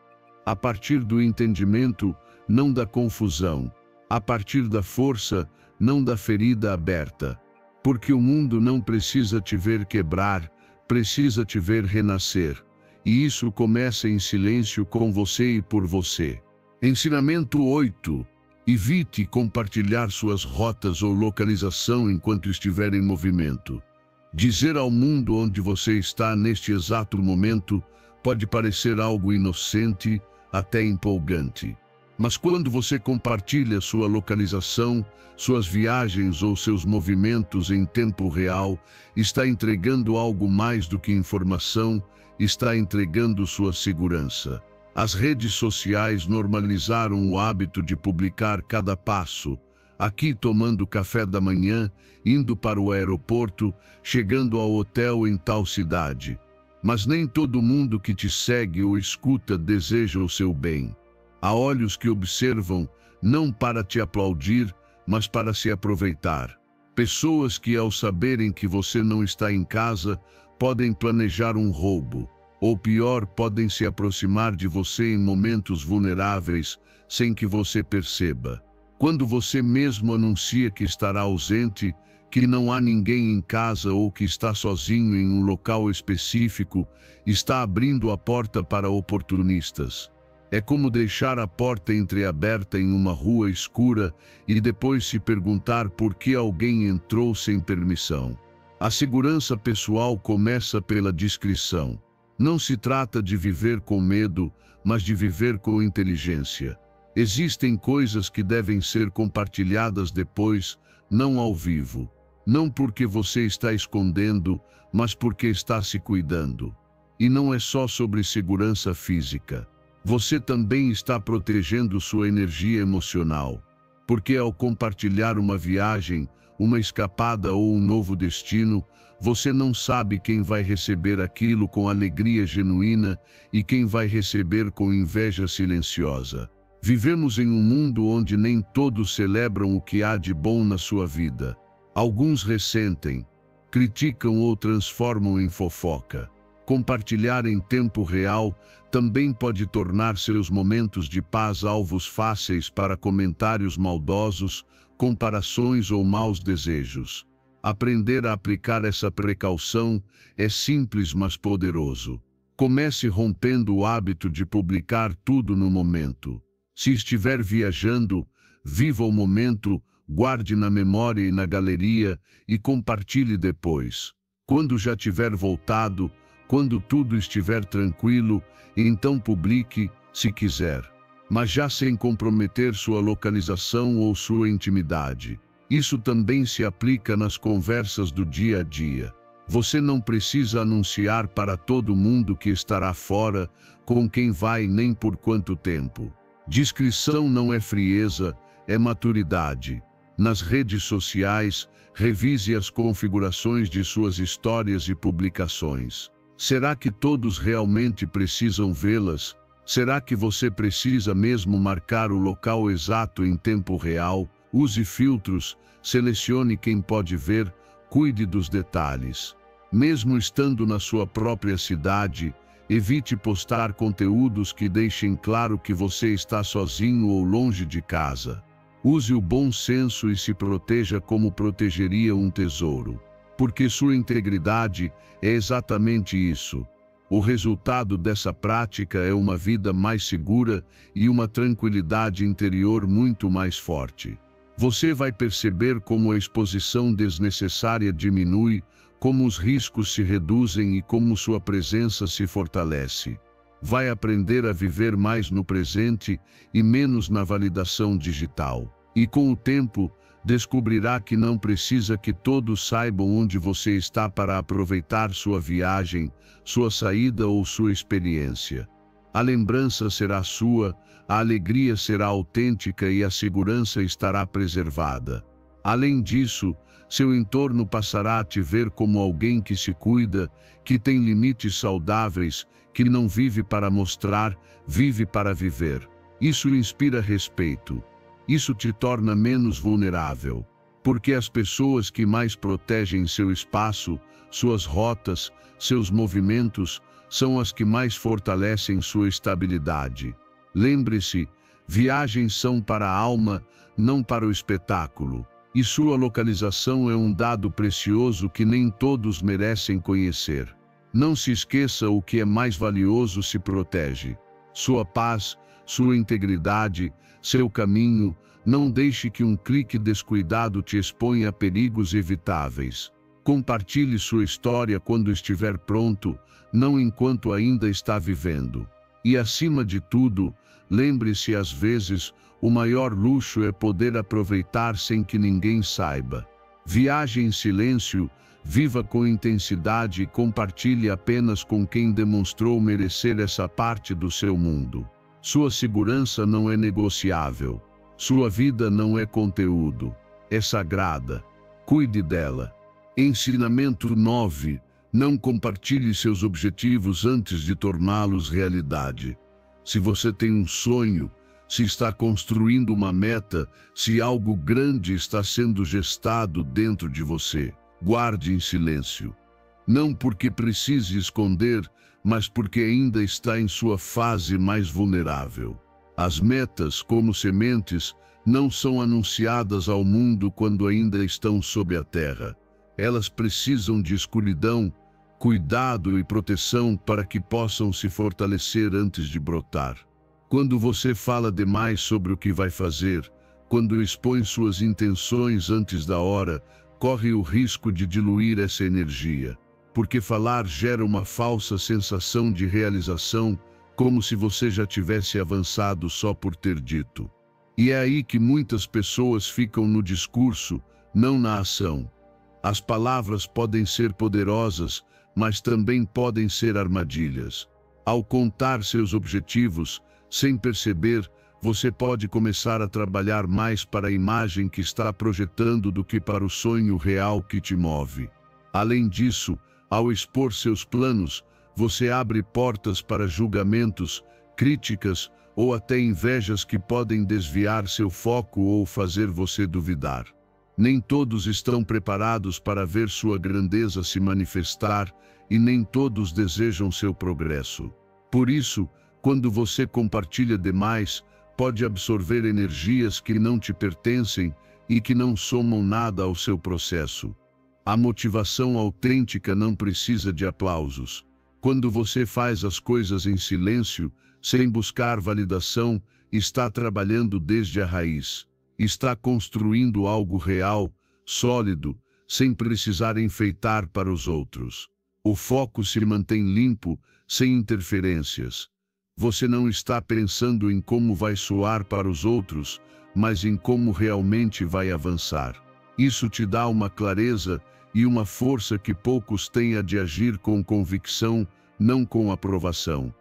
A partir do entendimento, não da confusão. A partir da força, não da ferida aberta. Porque o mundo não precisa te ver quebrar, precisa te ver renascer. E isso começa em silêncio com você e por você. Ensinamento 8. Evite compartilhar suas rotas ou localização enquanto estiver em movimento. Dizer ao mundo onde você está neste exato momento pode parecer algo inocente, até empolgante. Mas quando você compartilha sua localização, suas viagens ou seus movimentos em tempo real, está entregando algo mais do que informação, está entregando sua segurança. As redes sociais normalizaram o hábito de publicar cada passo. Aqui tomando café da manhã, indo para o aeroporto, chegando ao hotel em tal cidade. Mas nem todo mundo que te segue ou escuta deseja o seu bem. Há olhos que observam, não para te aplaudir, mas para se aproveitar. Pessoas que, ao saberem que você não está em casa, podem planejar um roubo. Ou pior, podem se aproximar de você em momentos vulneráveis, sem que você perceba. Quando você mesmo anuncia que estará ausente, que não há ninguém em casa ou que está sozinho em um local específico, está abrindo a porta para oportunistas. É como deixar a porta entreaberta em uma rua escura e depois se perguntar por que alguém entrou sem permissão. A segurança pessoal começa pela discrição. Não se trata de viver com medo, mas de viver com inteligência. Existem coisas que devem ser compartilhadas depois, não ao vivo. Não porque você está escondendo, mas porque está se cuidando. E não é só sobre segurança física. Você também está protegendo sua energia emocional. Porque ao compartilhar uma viagem, uma escapada ou um novo destino, você não sabe quem vai receber aquilo com alegria genuína e quem vai receber com inveja silenciosa. Vivemos em um mundo onde nem todos celebram o que há de bom na sua vida. Alguns ressentem, criticam ou transformam em fofoca. Compartilhar em tempo real também pode tornar seus momentos de paz alvos fáceis para comentários maldosos, comparações ou maus desejos. Aprender a aplicar essa precaução é simples, mas poderoso. Comece rompendo o hábito de publicar tudo no momento. Se estiver viajando, viva o momento, guarde na memória e na galeria e compartilhe depois. Quando já tiver voltado, quando tudo estiver tranquilo, então publique, se quiser. Mas já sem comprometer sua localização ou sua intimidade. Isso também se aplica nas conversas do dia a dia. Você não precisa anunciar para todo mundo que estará fora, com quem vai nem por quanto tempo. Discrição não é frieza, é maturidade. Nas redes sociais, revise as configurações de suas histórias e publicações. Será que todos realmente precisam vê-las? Será que você precisa mesmo marcar o local exato em tempo real? Use filtros, selecione quem pode ver, cuide dos detalhes. Mesmo estando na sua própria cidade, evite postar conteúdos que deixem claro que você está sozinho ou longe de casa. Use o bom senso e se proteja como protegeria um tesouro. Porque sua integridade é exatamente isso. O resultado dessa prática é uma vida mais segura e uma tranquilidade interior muito mais forte. Você vai perceber como a exposição desnecessária diminui, como os riscos se reduzem e como sua presença se fortalece. Vai aprender a viver mais no presente e menos na validação digital. E com o tempo, descobrirá que não precisa que todos saibam onde você está para aproveitar sua viagem, sua saída ou sua experiência. A lembrança será sua, a alegria será autêntica e a segurança estará preservada. Além disso, seu entorno passará a te ver como alguém que se cuida, que tem limites saudáveis, que não vive para mostrar, vive para viver. Isso inspira respeito. Isso te torna menos vulnerável, porque as pessoas que mais protegem seu espaço, suas rotas, seus movimentos, são as que mais fortalecem sua estabilidade. Lembre-se, viagens são para a alma, não para o espetáculo, e sua localização é um dado precioso que nem todos merecem conhecer. Não se esqueça, o que é mais valioso se protege. Sua paz, sua integridade, seu caminho. Não deixe que um clique descuidado te exponha a perigos evitáveis. Compartilhe sua história quando estiver pronto, não enquanto ainda está vivendo. E acima de tudo, lembre-se, às vezes, o maior luxo é poder aproveitar sem que ninguém saiba. Viaje em silêncio, viva com intensidade e compartilhe apenas com quem demonstrou merecer essa parte do seu mundo. Sua segurança não é negociável. Sua vida não é conteúdo, é sagrada. Cuide dela. Ensinamento 9. Não compartilhe seus objetivos antes de torná-los realidade. Se você tem um sonho, se está construindo uma meta, se algo grande está sendo gestado dentro de você, guarde em silêncio. Não porque precise esconder, mas porque ainda está em sua fase mais vulnerável. As metas, como sementes, não são anunciadas ao mundo quando ainda estão sob a terra. Elas precisam de escuridão, cuidado e proteção para que possam se fortalecer antes de brotar. Quando você fala demais sobre o que vai fazer, quando expõe suas intenções antes da hora, corre o risco de diluir essa energia. Porque falar gera uma falsa sensação de realização, como se você já tivesse avançado só por ter dito. E é aí que muitas pessoas ficam no discurso, não na ação. As palavras podem ser poderosas, mas também podem ser armadilhas. Ao contar seus objetivos, sem perceber, você pode começar a trabalhar mais para a imagem que está projetando do que para o sonho real que te move. Além disso, ao expor seus planos, você abre portas para julgamentos, críticas ou até invejas que podem desviar seu foco ou fazer você duvidar. Nem todos estão preparados para ver sua grandeza se manifestar e nem todos desejam seu progresso. Por isso, quando você compartilha demais, pode absorver energias que não te pertencem e que não somam nada ao seu processo. A motivação autêntica não precisa de aplausos. Quando você faz as coisas em silêncio, sem buscar validação, está trabalhando desde a raiz. Está construindo algo real, sólido, sem precisar enfeitar para os outros. O foco se mantém limpo, sem interferências. Você não está pensando em como vai soar para os outros, mas em como realmente vai avançar. Isso te dá uma clareza e uma força que poucos têm, a de agir com convicção, não com aprovação.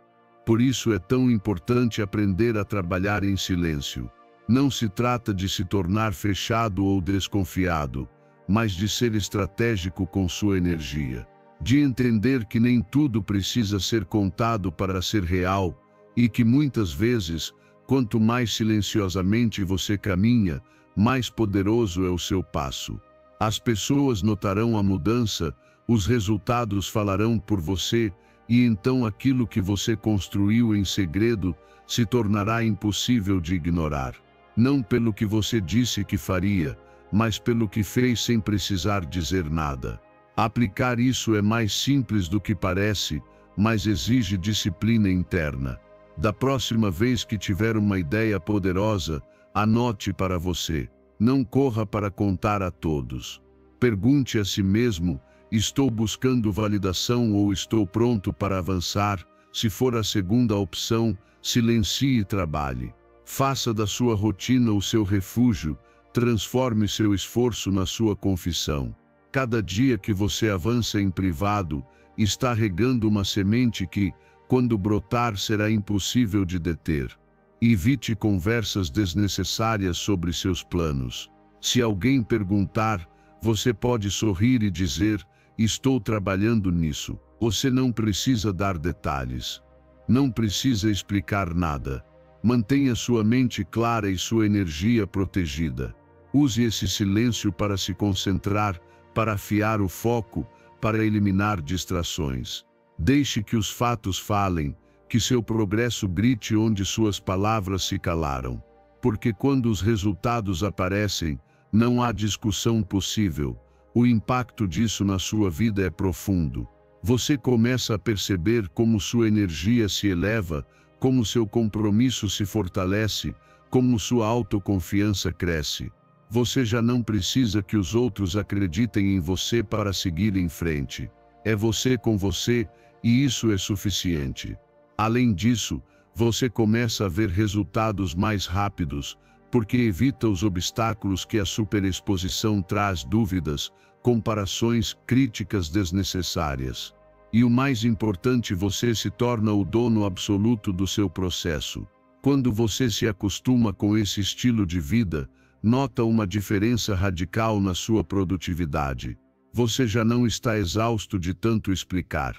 Por isso é tão importante aprender a trabalhar em silêncio. Não se trata de se tornar fechado ou desconfiado, mas de ser estratégico com sua energia. De entender que nem tudo precisa ser contado para ser real, e que muitas vezes, quanto mais silenciosamente você caminha, mais poderoso é o seu passo. As pessoas notarão a mudança, os resultados falarão por você, e então aquilo que você construiu em segredo se tornará impossível de ignorar. Não pelo que você disse que faria, mas pelo que fez sem precisar dizer nada. Aplicar isso é mais simples do que parece, mas exige disciplina interna. Da próxima vez que tiver uma ideia poderosa, anote para você. Não corra para contar a todos. Pergunte a si mesmo: estou buscando validação ou estou pronto para avançar? Se for a segunda opção, silencie e trabalhe. Faça da sua rotina o seu refúgio, transforme seu esforço na sua confissão. Cada dia que você avança em privado, está regando uma semente que, quando brotar, será impossível de deter. Evite conversas desnecessárias sobre seus planos. Se alguém perguntar, você pode sorrir e dizer: estou trabalhando nisso. Você não precisa dar detalhes. Não precisa explicar nada. Mantenha sua mente clara e sua energia protegida. Use esse silêncio para se concentrar, para afiar o foco, para eliminar distrações. Deixe que os fatos falem, que seu progresso grite onde suas palavras se calaram. Porque quando os resultados aparecem, não há discussão possível. O impacto disso na sua vida é profundo. Você começa a perceber como sua energia se eleva, como seu compromisso se fortalece, como sua autoconfiança cresce. Você já não precisa que os outros acreditem em você para seguir em frente. É você com você, e isso é suficiente. Além disso, você começa a ver resultados mais rápidos, porque evita os obstáculos que a superexposição traz: dúvidas, comparações, críticas desnecessárias. E o mais importante, você se torna o dono absoluto do seu processo. Quando você se acostuma com esse estilo de vida, nota uma diferença radical na sua produtividade. Você já não está exausto de tanto explicar.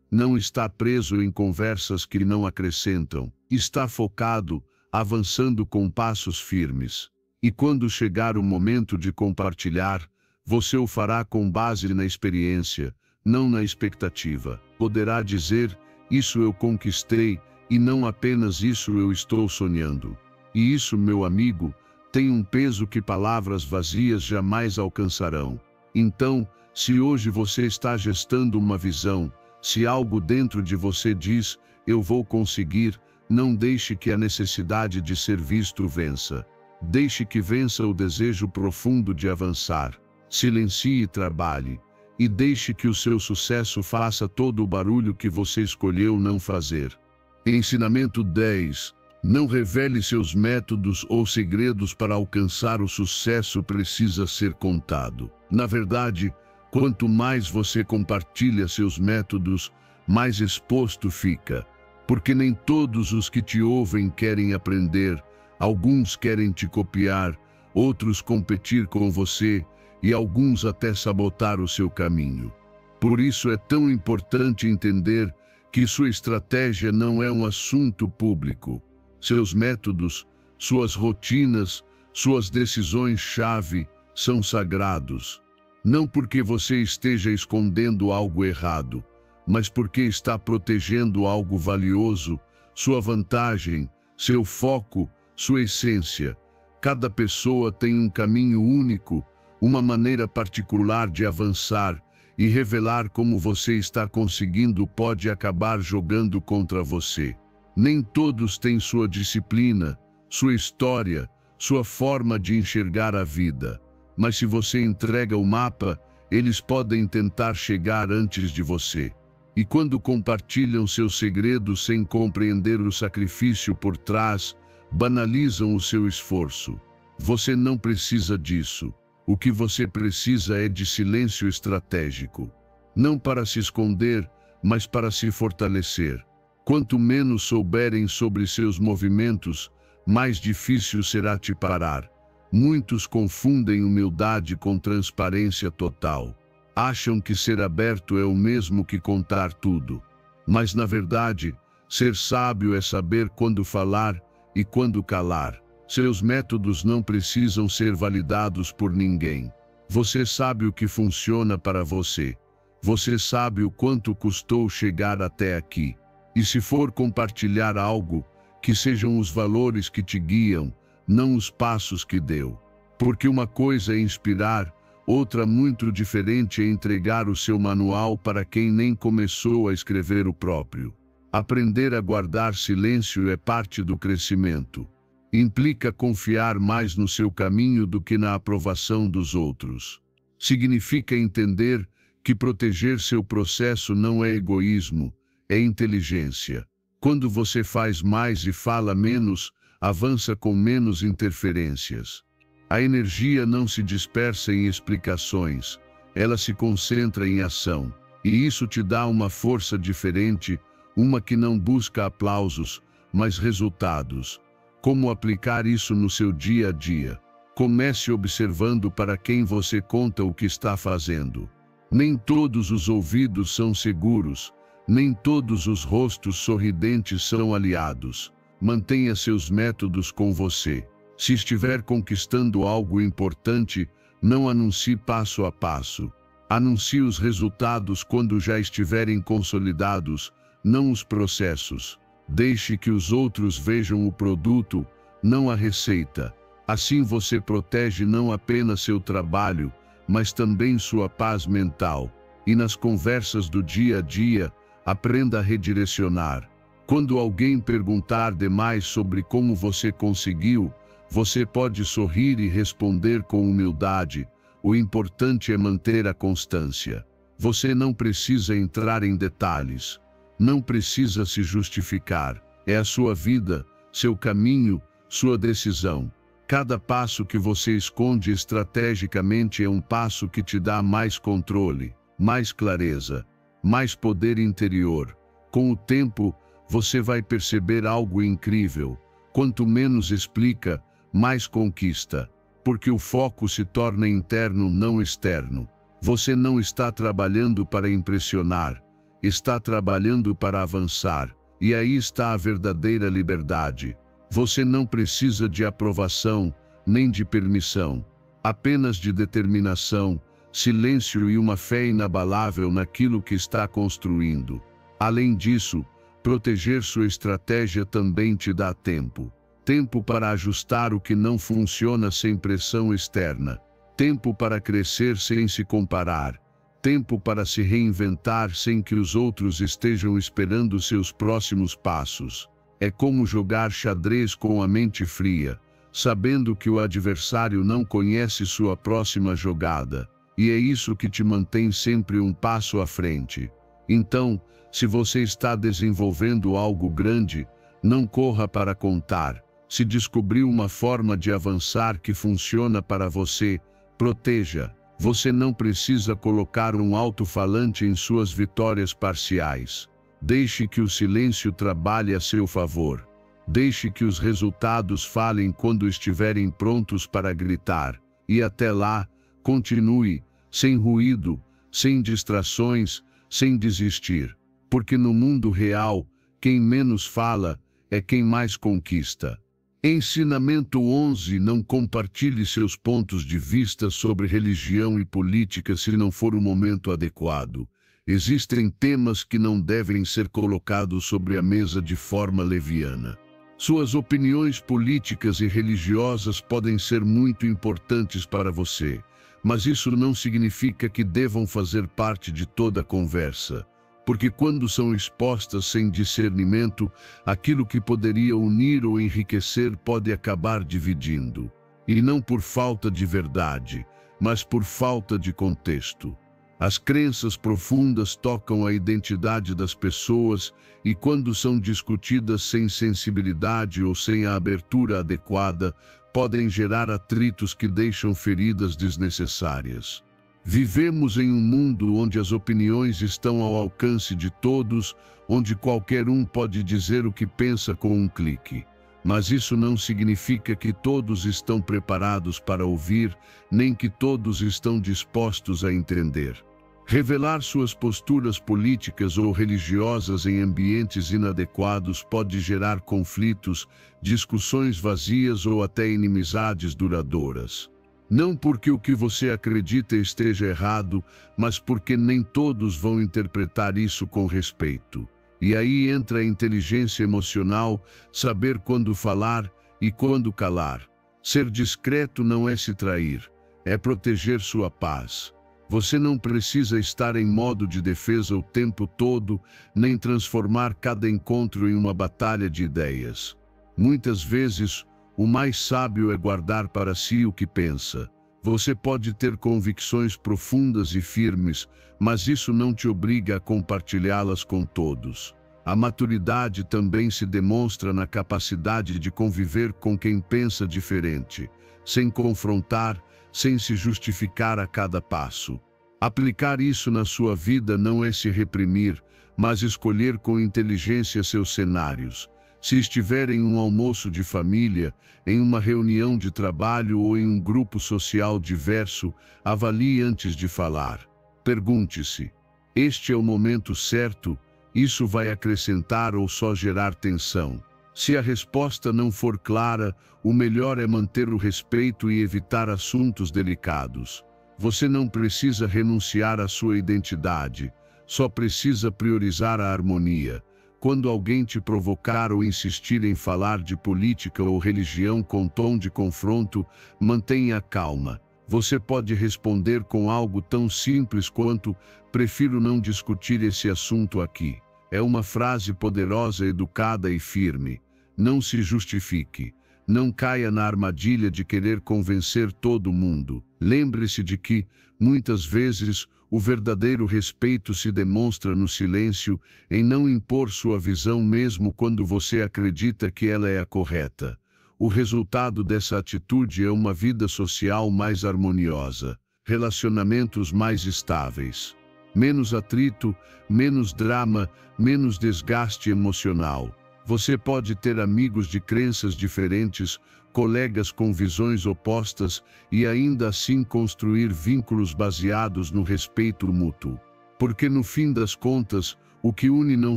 Não está preso em conversas que não acrescentam. Está focado, avançando com passos firmes. E quando chegar o momento de compartilhar, você o fará com base na experiência, não na expectativa. Poderá dizer: isso eu conquistei, e não apenas isso eu estou sonhando. E isso, meu amigo, tem um peso que palavras vazias jamais alcançarão. Então, se hoje você está gestando uma visão, se algo dentro de você diz: eu vou conseguir, não deixe que a necessidade de ser visto vença. Deixe que vença o desejo profundo de avançar. Silencie e trabalhe. E deixe que o seu sucesso faça todo o barulho que você escolheu não fazer. Ensinamento 10. Não revele seus métodos ou segredos. Para alcançar o sucesso precisa ser contado. Na verdade, quanto mais você compartilha seus métodos, mais exposto fica. Porque nem todos os que te ouvem querem aprender, alguns querem te copiar, outros competir com você, e alguns até sabotar o seu caminho. Por isso é tão importante entender que sua estratégia não é um assunto público. Seus métodos, suas rotinas, suas decisões-chave são sagrados. Não porque você esteja escondendo algo errado, mas porque está protegendo algo valioso, sua vantagem, seu foco, sua essência. Cada pessoa tem um caminho único, uma maneira particular de avançar, e revelar como você está conseguindo pode acabar jogando contra você. Nem todos têm sua disciplina, sua história, sua forma de enxergar a vida. Mas se você entrega o mapa, eles podem tentar chegar antes de você. E quando compartilham seus segredos sem compreender o sacrifício por trás, banalizam o seu esforço. Você não precisa disso. O que você precisa é de silêncio estratégico. Não para se esconder, mas para se fortalecer. Quanto menos souberem sobre seus movimentos, mais difícil será te parar. Muitos confundem humildade com transparência total. Acham que ser aberto é o mesmo que contar tudo. Mas, na verdade, ser sábio é saber quando falar e quando calar. Seus métodos não precisam ser validados por ninguém. Você sabe o que funciona para você. Você sabe o quanto custou chegar até aqui. E se for compartilhar algo, que sejam os valores que te guiam, não os passos que deu. Porque uma coisa é inspirar, outra muito diferente é entregar o seu manual para quem nem começou a escrever o próprio. Aprender a guardar silêncio é parte do crescimento. Implica confiar mais no seu caminho do que na aprovação dos outros. Significa entender que proteger seu processo não é egoísmo, é inteligência. Quando você faz mais e fala menos, avança com menos interferências. A energia não se dispersa em explicações, ela se concentra em ação. E isso te dá uma força diferente, uma que não busca aplausos, mas resultados. Como aplicar isso no seu dia a dia? Comece observando para quem você conta o que está fazendo. Nem todos os ouvidos são seguros, nem todos os rostos sorridentes são aliados. Mantenha seus métodos com você. Se estiver conquistando algo importante, não anuncie passo a passo. Anuncie os resultados quando já estiverem consolidados, não os processos. Deixe que os outros vejam o produto, não a receita. Assim você protege não apenas seu trabalho, mas também sua paz mental. E nas conversas do dia a dia, aprenda a redirecionar. Quando alguém perguntar demais sobre como você conseguiu, você pode sorrir e responder com humildade. O importante é manter a constância. Você não precisa entrar em detalhes. Não precisa se justificar. É a sua vida, seu caminho, sua decisão. Cada passo que você esconde estrategicamente é um passo que te dá mais controle, mais clareza, mais poder interior. Com o tempo, você vai perceber algo incrível. Quanto menos explica, mais conquista. Porque o foco se torna interno, não externo. Você não está trabalhando para impressionar. Está trabalhando para avançar, e aí está a verdadeira liberdade. Você não precisa de aprovação, nem de permissão, apenas de determinação, silêncio e uma fé inabalável naquilo que está construindo. Além disso, proteger sua estratégia também te dá tempo. Tempo para ajustar o que não funciona sem pressão externa. Tempo para crescer sem se comparar. Tempo para se reinventar sem que os outros estejam esperando seus próximos passos. É como jogar xadrez com a mente fria, sabendo que o adversário não conhece sua próxima jogada. E é isso que te mantém sempre um passo à frente. Então, se você está desenvolvendo algo grande, não corra para contar. Se descobriu uma forma de avançar que funciona para você, proteja. Você não precisa colocar um alto-falante em suas vitórias parciais. Deixe que o silêncio trabalhe a seu favor. Deixe que os resultados falem quando estiverem prontos para gritar. E até lá, continue, sem ruído, sem distrações, sem desistir. Porque no mundo real, quem menos fala é quem mais conquista. Ensinamento 11. Não compartilhe seus pontos de vista sobre religião e política se não for o momento adequado. Existem temas que não devem ser colocados sobre a mesa de forma leviana. Suas opiniões políticas e religiosas podem ser muito importantes para você, mas isso não significa que devam fazer parte de toda a conversa. Porque quando são expostas sem discernimento, aquilo que poderia unir ou enriquecer pode acabar dividindo. E não por falta de verdade, mas por falta de contexto. As crenças profundas tocam a identidade das pessoas e quando são discutidas sem sensibilidade ou sem a abertura adequada, podem gerar atritos que deixam feridas desnecessárias. Vivemos em um mundo onde as opiniões estão ao alcance de todos, onde qualquer um pode dizer o que pensa com um clique. Mas isso não significa que todos estão preparados para ouvir, nem que todos estão dispostos a entender. Revelar suas posturas políticas ou religiosas em ambientes inadequados pode gerar conflitos, discussões vazias ou até inimizades duradouras. Não porque o que você acredita esteja errado, mas porque nem todos vão interpretar isso com respeito. E aí entra a inteligência emocional, saber quando falar e quando calar. Ser discreto não é se trair, é proteger sua paz. Você não precisa estar em modo de defesa o tempo todo, nem transformar cada encontro em uma batalha de ideias. Muitas vezes, o mais sábio é guardar para si o que pensa. Você pode ter convicções profundas e firmes, mas isso não te obriga a compartilhá-las com todos. A maturidade também se demonstra na capacidade de conviver com quem pensa diferente, sem confrontar, sem se justificar a cada passo. Aplicar isso na sua vida não é se reprimir, mas escolher com inteligência seus cenários. Se estiver em um almoço de família, em uma reunião de trabalho ou em um grupo social diverso, avalie antes de falar. Pergunte-se: este é o momento certo? Isso vai acrescentar ou só gerar tensão? Se a resposta não for clara, o melhor é manter o respeito e evitar assuntos delicados. Você não precisa renunciar à sua identidade, só precisa priorizar a harmonia. Quando alguém te provocar ou insistir em falar de política ou religião com tom de confronto, mantenha calma. Você pode responder com algo tão simples quanto: prefiro não discutir esse assunto aqui. É uma frase poderosa, educada e firme. Não se justifique. Não caia na armadilha de querer convencer todo mundo. Lembre-se de que, muitas vezes, o verdadeiro respeito se demonstra no silêncio, em não impor sua visão mesmo quando você acredita que ela é a correta. O resultado dessa atitude é uma vida social mais harmoniosa, relacionamentos mais estáveis. Menos atrito, menos drama, menos desgaste emocional. Você pode ter amigos de crenças diferentes, colegas com visões opostas e ainda assim construir vínculos baseados no respeito mútuo. Porque no fim das contas, o que une não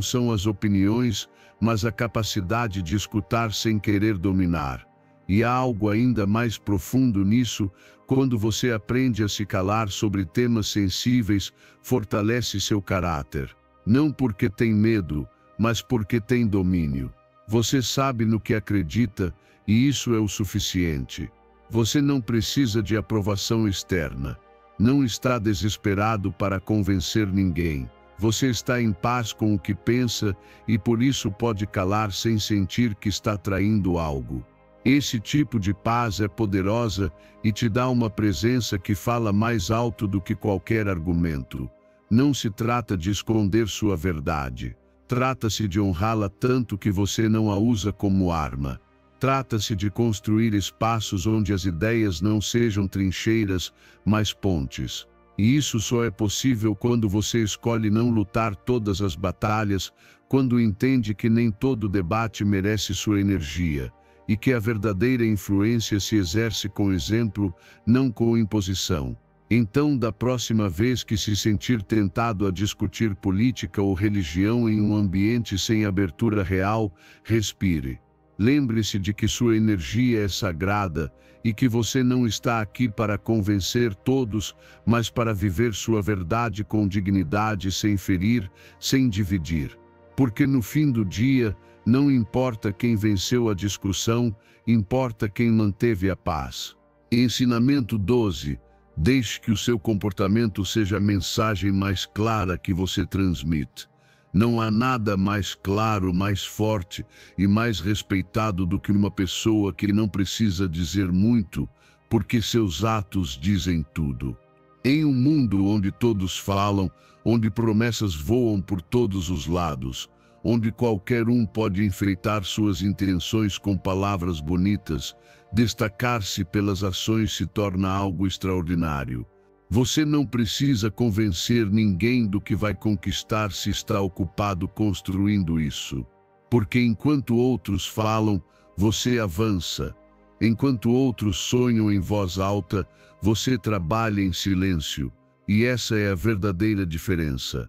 são as opiniões, mas a capacidade de escutar sem querer dominar. E há algo ainda mais profundo nisso: quando você aprende a se calar sobre temas sensíveis, fortalece seu caráter. Não porque tem medo, mas porque tem domínio. Você sabe no que acredita, e isso é o suficiente. Você não precisa de aprovação externa. Não está desesperado para convencer ninguém. Você está em paz com o que pensa e por isso pode calar sem sentir que está traindo algo. Esse tipo de paz é poderosa e te dá uma presença que fala mais alto do que qualquer argumento. Não se trata de esconder sua verdade. Trata-se de honrá-la tanto que você não a usa como arma. Trata-se de construir espaços onde as ideias não sejam trincheiras, mas pontes. E isso só é possível quando você escolhe não lutar todas as batalhas, quando entende que nem todo debate merece sua energia, e que a verdadeira influência se exerce com exemplo, não com imposição. Então, da próxima vez que se sentir tentado a discutir política ou religião em um ambiente sem abertura real, respire. Lembre-se de que sua energia é sagrada e que você não está aqui para convencer todos, mas para viver sua verdade com dignidade, sem ferir, sem dividir. Porque no fim do dia, não importa quem venceu a discussão, importa quem manteve a paz. Ensinamento 12. Deixe que o seu comportamento seja a mensagem mais clara que você transmite. Não há nada mais claro, mais forte e mais respeitado do que uma pessoa que não precisa dizer muito, porque seus atos dizem tudo. Em um mundo onde todos falam, onde promessas voam por todos os lados, onde qualquer um pode enfeitar suas intenções com palavras bonitas, destacar-se pelas ações se torna algo extraordinário. Você não precisa convencer ninguém do que vai conquistar se está ocupado construindo isso. Porque enquanto outros falam, você avança. Enquanto outros sonham em voz alta, você trabalha em silêncio. E essa é a verdadeira diferença.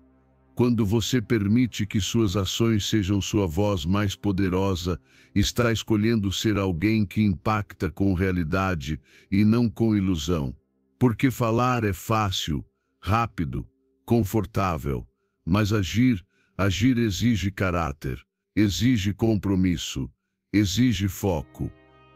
Quando você permite que suas ações sejam sua voz mais poderosa, está escolhendo ser alguém que impacta com realidade e não com ilusão. Porque falar é fácil, rápido, confortável, mas agir exige caráter, exige compromisso, exige foco.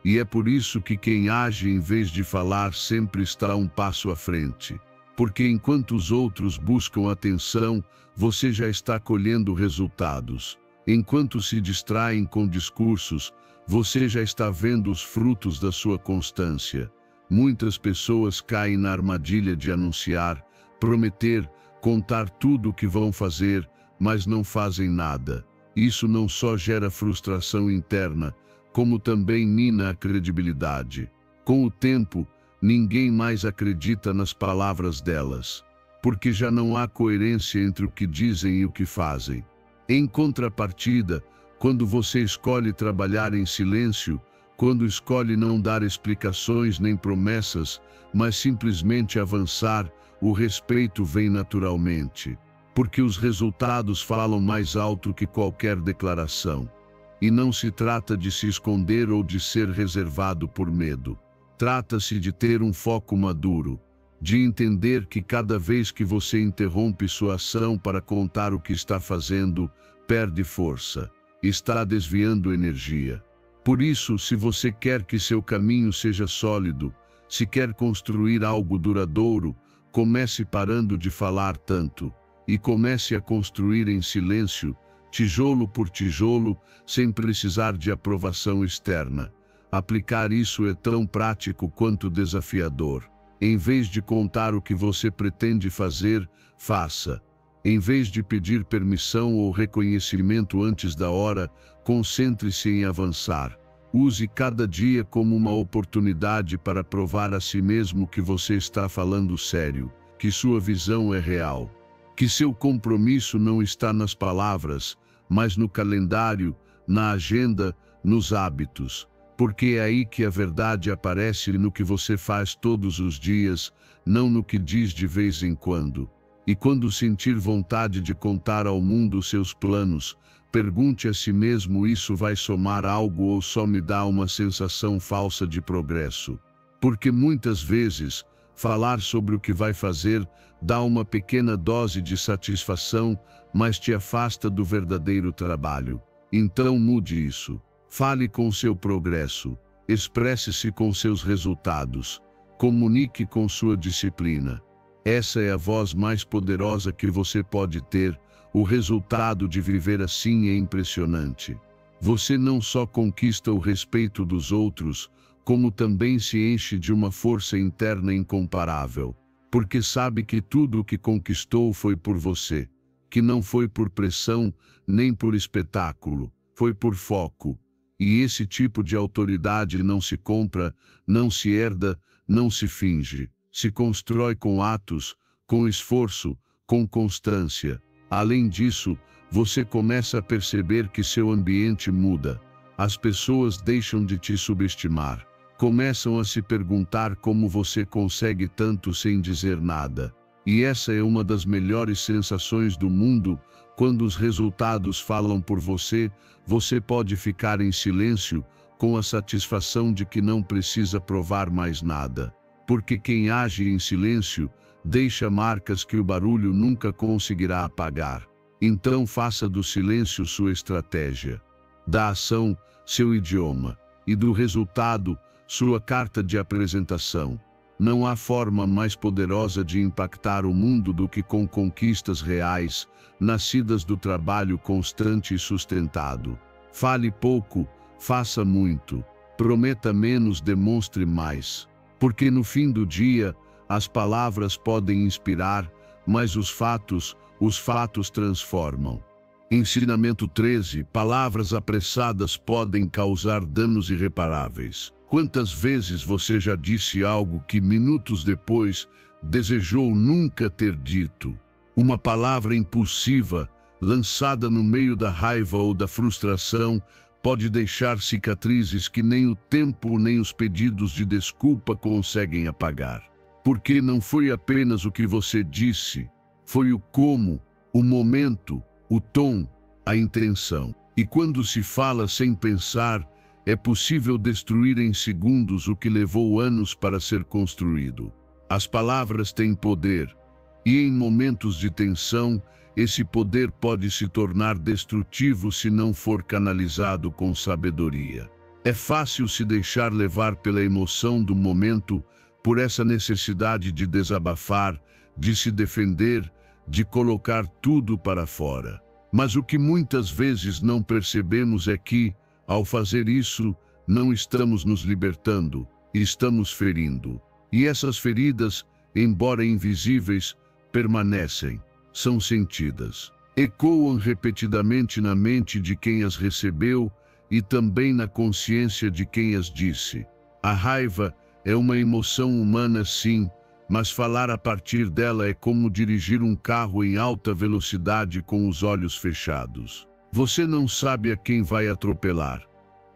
E é por isso que quem age em vez de falar sempre está um passo à frente. Porque enquanto os outros buscam atenção, você já está colhendo resultados. Enquanto se distraem com discursos, você já está vendo os frutos da sua constância. Muitas pessoas caem na armadilha de anunciar, prometer, contar tudo o que vão fazer, mas não fazem nada. Isso não só gera frustração interna, como também mina a credibilidade. Com o tempo, ninguém mais acredita nas palavras delas, porque já não há coerência entre o que dizem e o que fazem. Em contrapartida, quando você escolhe trabalhar em silêncio, quando escolhe não dar explicações nem promessas, mas simplesmente avançar, o respeito vem naturalmente, porque os resultados falam mais alto que qualquer declaração. E não se trata de se esconder ou de ser reservado por medo. Trata-se de ter um foco maduro, de entender que cada vez que você interrompe sua ação para contar o que está fazendo, perde força, está desviando energia. Por isso, se você quer que seu caminho seja sólido, se quer construir algo duradouro, comece parando de falar tanto e comece a construir em silêncio, tijolo por tijolo, sem precisar de aprovação externa. Aplicar isso é tão prático quanto desafiador. Em vez de contar o que você pretende fazer, faça. Em vez de pedir permissão ou reconhecimento antes da hora, concentre-se em avançar. Use cada dia como uma oportunidade para provar a si mesmo que você está falando sério, que sua visão é real, que seu compromisso não está nas palavras, mas no calendário, na agenda, nos hábitos. Porque é aí que a verdade aparece no que você faz todos os dias, não no que diz de vez em quando. E quando sentir vontade de contar ao mundo seus planos, pergunte a si mesmo: isso vai somar algo ou só me dá uma sensação falsa de progresso? Porque muitas vezes, falar sobre o que vai fazer dá uma pequena dose de satisfação, mas te afasta do verdadeiro trabalho. Então mude isso. Fale com seu progresso, expresse-se com seus resultados, comunique com sua disciplina. Essa é a voz mais poderosa que você pode ter. O resultado de viver assim é impressionante. Você não só conquista o respeito dos outros, como também se enche de uma força interna incomparável, porque sabe que tudo o que conquistou foi por você, que não foi por pressão, nem por espetáculo, foi por foco. E esse tipo de autoridade não se compra, não se herda, não se finge. Se constrói com atos, com esforço, com constância. Além disso, você começa a perceber que seu ambiente muda. As pessoas deixam de te subestimar. Começam a se perguntar como você consegue tanto sem dizer nada. E essa é uma das melhores sensações do mundo. Quando os resultados falam por você, você pode ficar em silêncio, com a satisfação de que não precisa provar mais nada. Porque quem age em silêncio, deixa marcas que o barulho nunca conseguirá apagar. Então faça do silêncio sua estratégia, da ação, seu idioma, e do resultado, sua carta de apresentação. Não há forma mais poderosa de impactar o mundo do que com conquistas reais, nascidas do trabalho constante e sustentado. Fale pouco, faça muito. Prometa menos, demonstre mais. Porque no fim do dia, as palavras podem inspirar, mas os fatos transformam. Ensinamento 13. Palavras apressadas podem causar danos irreparáveis. Quantas vezes você já disse algo que minutos depois desejou nunca ter dito? Uma palavra impulsiva, lançada no meio da raiva ou da frustração, pode deixar cicatrizes que nem o tempo nem os pedidos de desculpa conseguem apagar. Porque não foi apenas o que você disse, foi o como, o momento, o tom, a intenção. E quando se fala sem pensar, é possível destruir em segundos o que levou anos para ser construído. As palavras têm poder, e em momentos de tensão, esse poder pode se tornar destrutivo se não for canalizado com sabedoria. É fácil se deixar levar pela emoção do momento, por essa necessidade de desabafar, de se defender, de colocar tudo para fora. Mas o que muitas vezes não percebemos é que, ao fazer isso, não estamos nos libertando, estamos ferindo. E essas feridas, embora invisíveis, permanecem, são sentidas. Ecoam repetidamente na mente de quem as recebeu e também na consciência de quem as disse. A raiva é uma emoção humana, sim, mas falar a partir dela é como dirigir um carro em alta velocidade com os olhos fechados. Você não sabe a quem vai atropelar.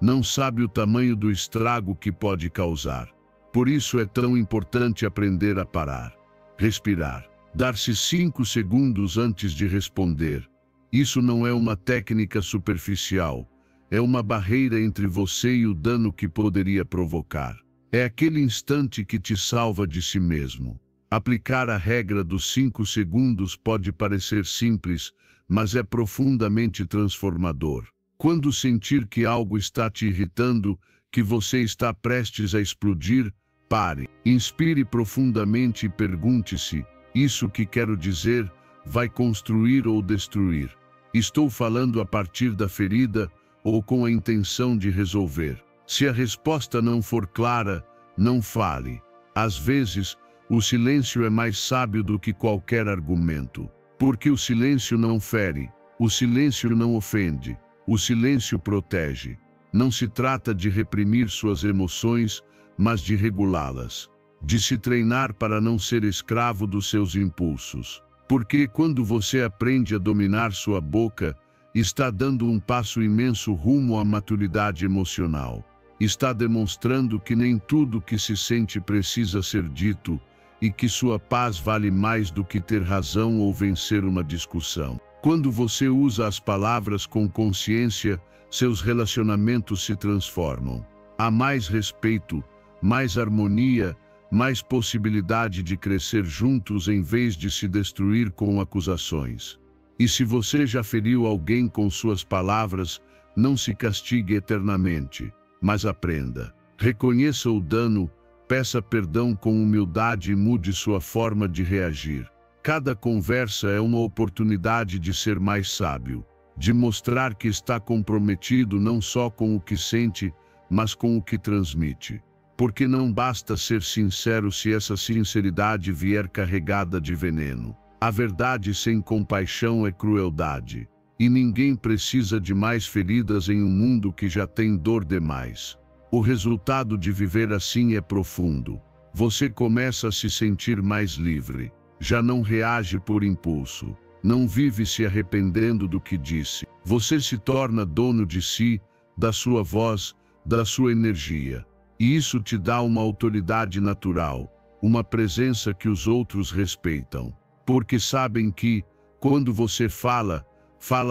Não sabe o tamanho do estrago que pode causar. Por isso é tão importante aprender a parar, respirar, dar-se 5 segundos antes de responder. Isso não é uma técnica superficial, é uma barreira entre você e o dano que poderia provocar. É aquele instante que te salva de si mesmo. Aplicar a regra dos 5 segundos pode parecer simples, mas é profundamente transformador. Quando sentir que algo está te irritando, que você está prestes a explodir, pare, inspire profundamente e pergunte-se: isso que quero dizer vai construir ou destruir? Estou falando a partir da ferida ou com a intenção de resolver? Se a resposta não for clara, não fale. Às vezes, o silêncio é mais sábio do que qualquer argumento. Porque o silêncio não fere, o silêncio não ofende, o silêncio protege. Não se trata de reprimir suas emoções, mas de regulá-las. De se treinar para não ser escravo dos seus impulsos. Porque quando você aprende a dominar sua boca, está dando um passo imenso rumo à maturidade emocional. Está demonstrando que nem tudo que se sente precisa ser dito e que sua paz vale mais do que ter razão ou vencer uma discussão. Quando você usa as palavras com consciência, seus relacionamentos se transformam. Há mais respeito, mais harmonia, mais possibilidade de crescer juntos em vez de se destruir com acusações. E se você já feriu alguém com suas palavras, não se castigue eternamente, mas aprenda. Reconheça o dano, peça perdão com humildade e mude sua forma de reagir. Cada conversa é uma oportunidade de ser mais sábio, de mostrar que está comprometido não só com o que sente, mas com o que transmite. Porque não basta ser sincero se essa sinceridade vier carregada de veneno. A verdade sem compaixão é crueldade. E ninguém precisa de mais feridas em um mundo que já tem dor demais. O resultado de viver assim é profundo. Você começa a se sentir mais livre. Já não reage por impulso. Não vive se arrependendo do que disse. Você se torna dono de si, da sua voz, da sua energia. E isso te dá uma autoridade natural, uma presença que os outros respeitam. Porque sabem que, quando você fala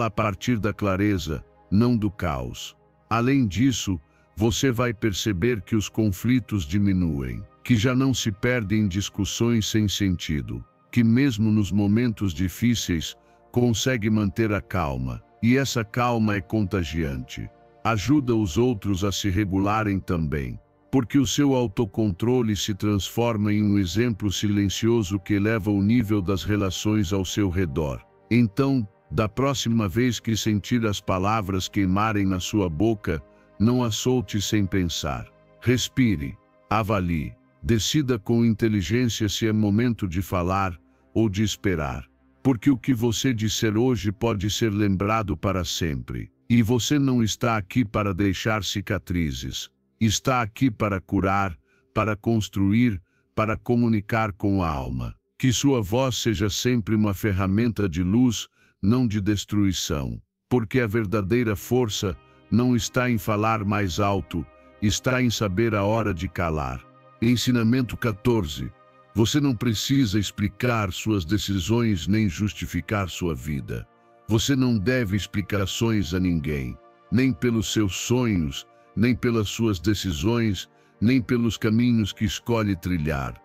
a partir da clareza, não do caos. Além disso, você vai perceber que os conflitos diminuem, que já não se perdem em discussões sem sentido, que mesmo nos momentos difíceis, consegue manter a calma, e essa calma é contagiante. Ajuda os outros a se regularem também, porque o seu autocontrole se transforma em um exemplo silencioso que eleva o nível das relações ao seu redor. Então, da próxima vez que sentir as palavras queimarem na sua boca, não as solte sem pensar. Respire, avalie, decida com inteligência se é momento de falar ou de esperar. Porque o que você disser hoje pode ser lembrado para sempre. E você não está aqui para deixar cicatrizes. Está aqui para curar, para construir, para comunicar com a alma. Que sua voz seja sempre uma ferramenta de luz, não de destruição. Porque a verdadeira força não está em falar mais alto, está em saber a hora de calar. Ensinamento 14. Você não precisa explicar suas decisões nem justificar sua vida. Você não deve explicações a ninguém, nem pelos seus sonhos, nem pelas suas decisões, nem pelos caminhos que escolhe trilhar.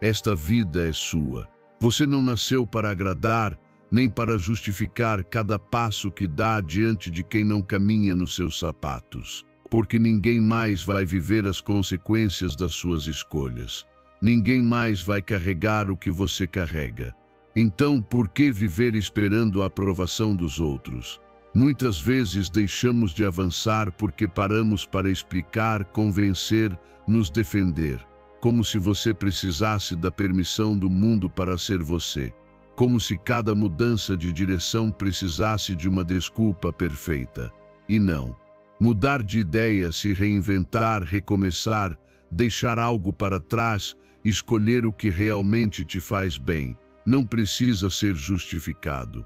Esta vida é sua. Você não nasceu para agradar, nem para justificar cada passo que dá diante de quem não caminha nos seus sapatos. Porque ninguém mais vai viver as consequências das suas escolhas. Ninguém mais vai carregar o que você carrega. Então, por que viver esperando a aprovação dos outros? Muitas vezes deixamos de avançar porque paramos para explicar, convencer, nos defender. Como se você precisasse da permissão do mundo para ser você. Como se cada mudança de direção precisasse de uma desculpa perfeita. E não. Mudar de ideia, se reinventar, recomeçar, deixar algo para trás, escolher o que realmente te faz bem, não precisa ser justificado.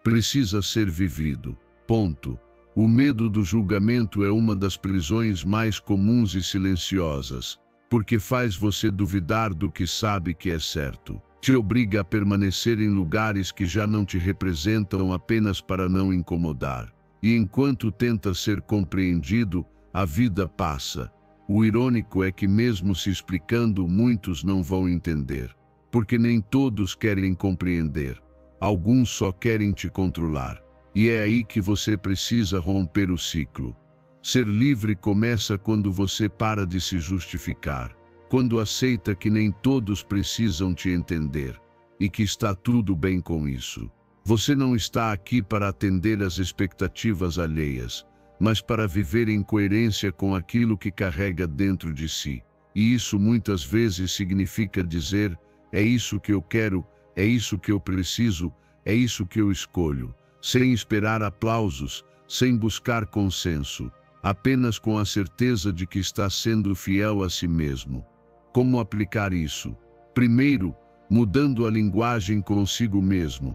Precisa ser vivido. Ponto. O medo do julgamento é uma das prisões mais comuns e silenciosas, porque faz você duvidar do que sabe que é certo. Te obriga a permanecer em lugares que já não te representam apenas para não incomodar. E enquanto tenta ser compreendido, a vida passa. O irônico é que mesmo se explicando, muitos não vão entender. Porque nem todos querem compreender. Alguns só querem te controlar. E é aí que você precisa romper o ciclo. Ser livre começa quando você para de se justificar. Quando aceita que nem todos precisam te entender. E que está tudo bem com isso. Você não está aqui para atender às expectativas alheias, mas para viver em coerência com aquilo que carrega dentro de si. E isso muitas vezes significa dizer, é isso que eu quero, é isso que eu preciso, é isso que eu escolho, sem esperar aplausos, sem buscar consenso, apenas com a certeza de que está sendo fiel a si mesmo. Como aplicar isso? Primeiro, mudando a linguagem consigo mesmo.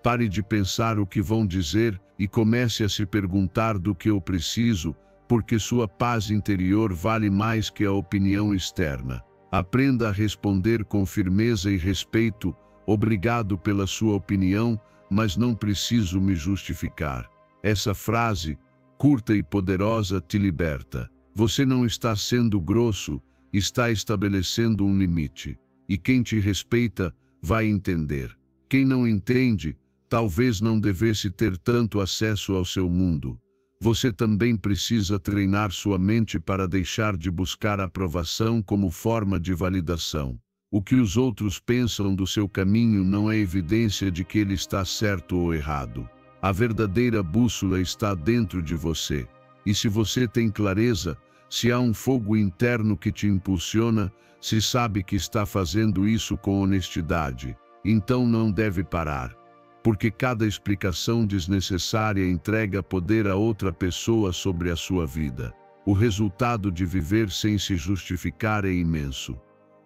Pare de pensar o que vão dizer e comece a se perguntar do que eu preciso, porque sua paz interior vale mais que a opinião externa. Aprenda a responder com firmeza e respeito, obrigado pela sua opinião, mas não preciso me justificar. Essa frase, curta e poderosa, te liberta. Você não está sendo grosso, está estabelecendo um limite. E quem te respeita, vai entender. Quem não entende, talvez não devesse ter tanto acesso ao seu mundo. Você também precisa treinar sua mente para deixar de buscar aprovação como forma de validação. O que os outros pensam do seu caminho não é evidência de que ele está certo ou errado. A verdadeira bússola está dentro de você. E se você tem clareza, se há um fogo interno que te impulsiona, se sabe que está fazendo isso com honestidade, então não deve parar. Porque cada explicação desnecessária entrega poder a outra pessoa sobre a sua vida. O resultado de viver sem se justificar é imenso.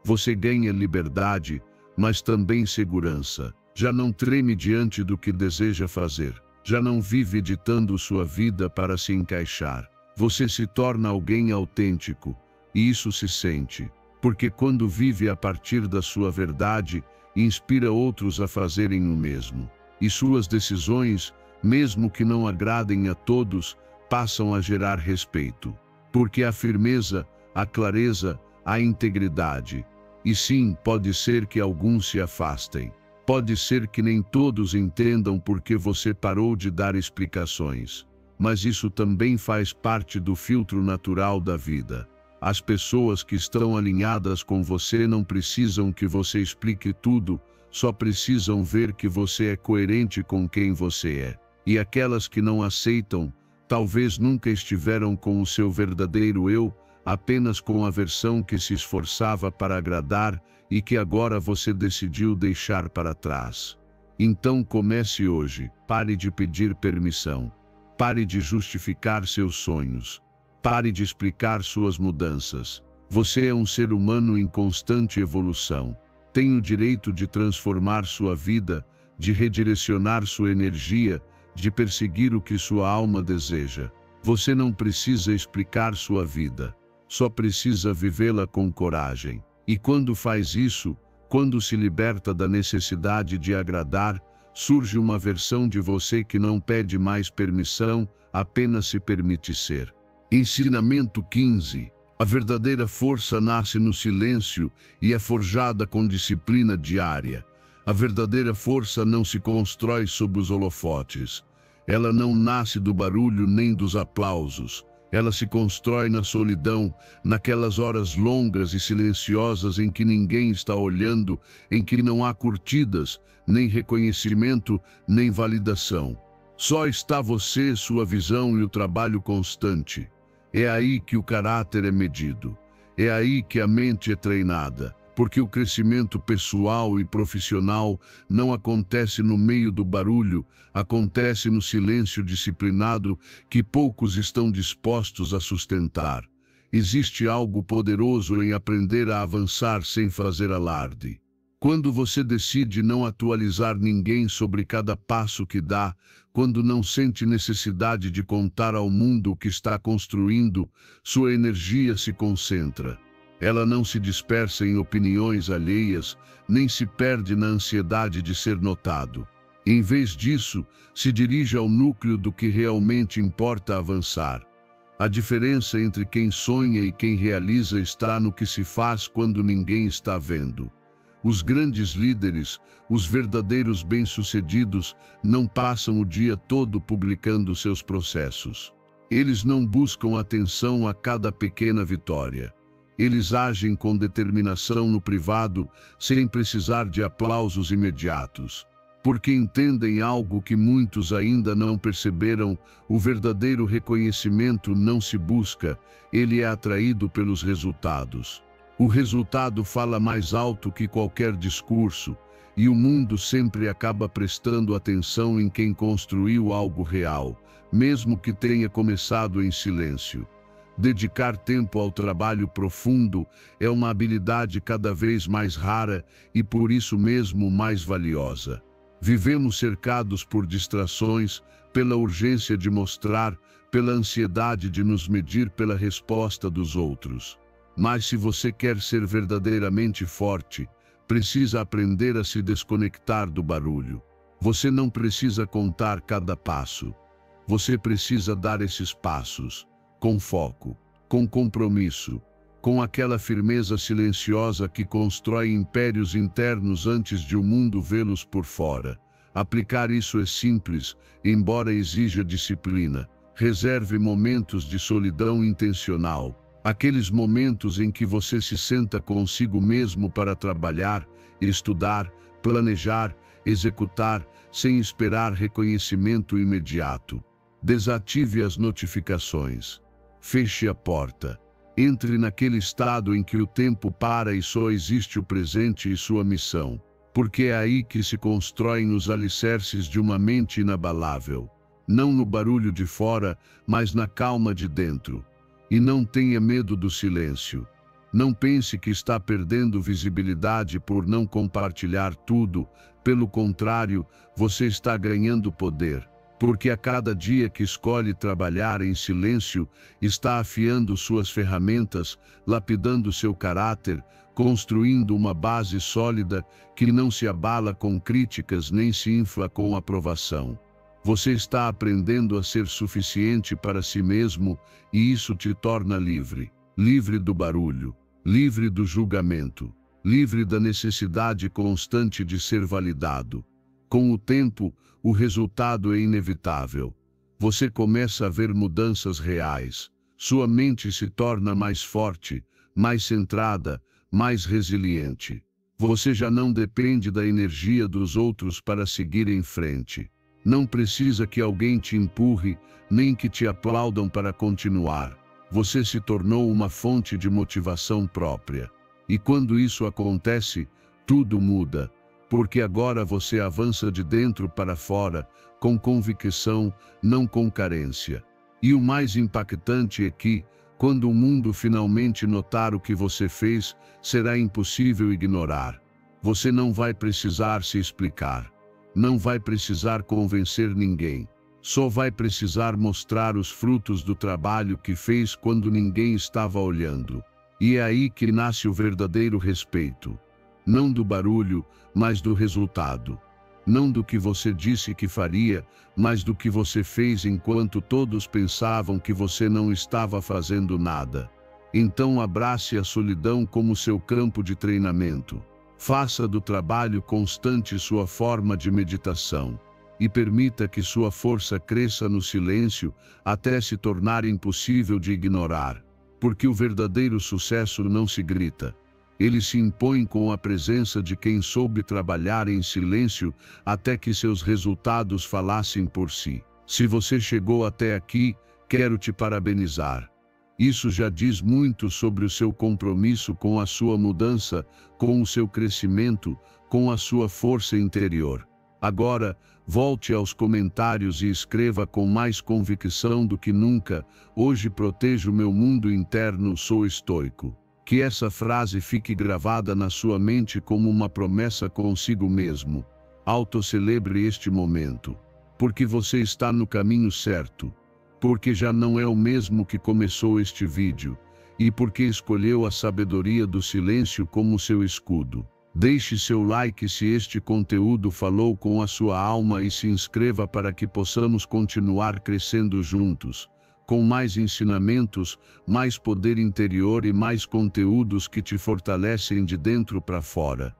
Você ganha liberdade, mas também segurança. Já não treme diante do que deseja fazer. Já não vive editando sua vida para se encaixar. Você se torna alguém autêntico, e isso se sente. Porque quando vive a partir da sua verdade, inspira outros a fazerem o mesmo. E suas decisões, mesmo que não agradem a todos, passam a gerar respeito. Porque a firmeza, a clareza, a integridade. E sim, pode ser que alguns se afastem. Pode ser que nem todos entendam porque você parou de dar explicações. Mas isso também faz parte do filtro natural da vida. As pessoas que estão alinhadas com você não precisam que você explique tudo, só precisam ver que você é coerente com quem você é. E aquelas que não aceitam, talvez nunca estiveram com o seu verdadeiro eu, apenas com a versão que se esforçava para agradar e que agora você decidiu deixar para trás. Então comece hoje, pare de pedir permissão. Pare de justificar seus sonhos. Pare de explicar suas mudanças. Você é um ser humano em constante evolução. Tem o direito de transformar sua vida, de redirecionar sua energia, de perseguir o que sua alma deseja. Você não precisa explicar sua vida, só precisa vivê-la com coragem. E quando faz isso, Quando se liberta da necessidade de agradar, surge uma versão de você que não pede mais permissão, apenas se permite ser. Ensinamento 15. A verdadeira força nasce no silêncio e é forjada com disciplina diária. A verdadeira força não se constrói sob os holofotes. Ela não nasce do barulho nem dos aplausos. Ela se constrói na solidão, naquelas horas longas e silenciosas em que ninguém está olhando, em que não há curtidas, nem reconhecimento, nem validação. Só está você, sua visão e o trabalho constante. É aí que o caráter é medido. É aí que a mente é treinada. Porque o crescimento pessoal e profissional não acontece no meio do barulho, acontece no silêncio disciplinado que poucos estão dispostos a sustentar. Existe algo poderoso em aprender a avançar sem fazer alarde. Quando você decide não atualizar ninguém sobre cada passo que dá, quando não sente necessidade de contar ao mundo o que está construindo, sua energia se concentra. Ela não se dispersa em opiniões alheias, nem se perde na ansiedade de ser notado. Em vez disso, se dirige ao núcleo do que realmente importa avançar. A diferença entre quem sonha e quem realiza está no que se faz quando ninguém está vendo. Os grandes líderes, os verdadeiros bem-sucedidos, não passam o dia todo publicando seus processos. Eles não buscam atenção a cada pequena vitória. Eles agem com determinação no privado, sem precisar de aplausos imediatos. Porque entendem algo que muitos ainda não perceberam: o verdadeiro reconhecimento não se busca, ele é atraído pelos resultados. O resultado fala mais alto que qualquer discurso, e o mundo sempre acaba prestando atenção em quem construiu algo real, mesmo que tenha começado em silêncio. Dedicar tempo ao trabalho profundo é uma habilidade cada vez mais rara e por isso mesmo mais valiosa. Vivemos cercados por distrações, pela urgência de mostrar, pela ansiedade de nos medir pela resposta dos outros. Mas se você quer ser verdadeiramente forte, precisa aprender a se desconectar do barulho. Você não precisa contar cada passo. Você precisa dar esses passos. Com foco, com compromisso, com aquela firmeza silenciosa que constrói impérios internos antes de o mundo vê-los por fora. Aplicar isso é simples, embora exija disciplina. Reserve momentos de solidão intencional, aqueles momentos em que você se senta consigo mesmo para trabalhar, estudar, planejar, executar, sem esperar reconhecimento imediato. Desative as notificações. Feche a porta. Entre naquele estado em que o tempo para e só existe o presente e sua missão. Porque é aí que se constroem os alicerces de uma mente inabalável. Não no barulho de fora, mas na calma de dentro. E não tenha medo do silêncio. Não pense que está perdendo visibilidade por não compartilhar tudo. Pelo contrário, você está ganhando poder. Porque a cada dia que escolhe trabalhar em silêncio, está afiando suas ferramentas, lapidando seu caráter, construindo uma base sólida que não se abala com críticas nem se infla com aprovação. Você está aprendendo a ser suficiente para si mesmo e isso te torna livre. Livre do barulho, livre do julgamento, livre da necessidade constante de ser validado. Com o tempo, o resultado é inevitável. Você começa a ver mudanças reais. Sua mente se torna mais forte, mais centrada, mais resiliente. Você já não depende da energia dos outros para seguir em frente. Não precisa que alguém te empurre, nem que te aplaudam para continuar. Você se tornou uma fonte de motivação própria. E quando isso acontece, tudo muda. Porque agora você avança de dentro para fora, com convicção, não com carência. E o mais impactante é que, quando o mundo finalmente notar o que você fez, será impossível ignorar. Você não vai precisar se explicar. Não vai precisar convencer ninguém. Só vai precisar mostrar os frutos do trabalho que fez quando ninguém estava olhando. E é aí que nasce o verdadeiro respeito. Não do barulho, mas do resultado. Não do que você disse que faria, mas do que você fez enquanto todos pensavam que você não estava fazendo nada. Então abrace a solidão como seu campo de treinamento. Faça do trabalho constante sua forma de meditação. E permita que sua força cresça no silêncio até se tornar impossível de ignorar. Porque o verdadeiro sucesso não se grita. Ele se impõe com a presença de quem soube trabalhar em silêncio até que seus resultados falassem por si. Se você chegou até aqui, quero te parabenizar. Isso já diz muito sobre o seu compromisso com a sua mudança, com o seu crescimento, com a sua força interior. Agora, volte aos comentários e escreva com mais convicção do que nunca: hoje protejo meu mundo interno, sou estoico. Que essa frase fique gravada na sua mente como uma promessa consigo mesmo. Autocelebre este momento. Porque você está no caminho certo. Porque já não é o mesmo que começou este vídeo. E porque escolheu a sabedoria do silêncio como seu escudo. Deixe seu like se este conteúdo falou com a sua alma e se inscreva para que possamos continuar crescendo juntos. Com mais ensinamentos, mais poder interior e mais conteúdos que te fortalecem de dentro para fora.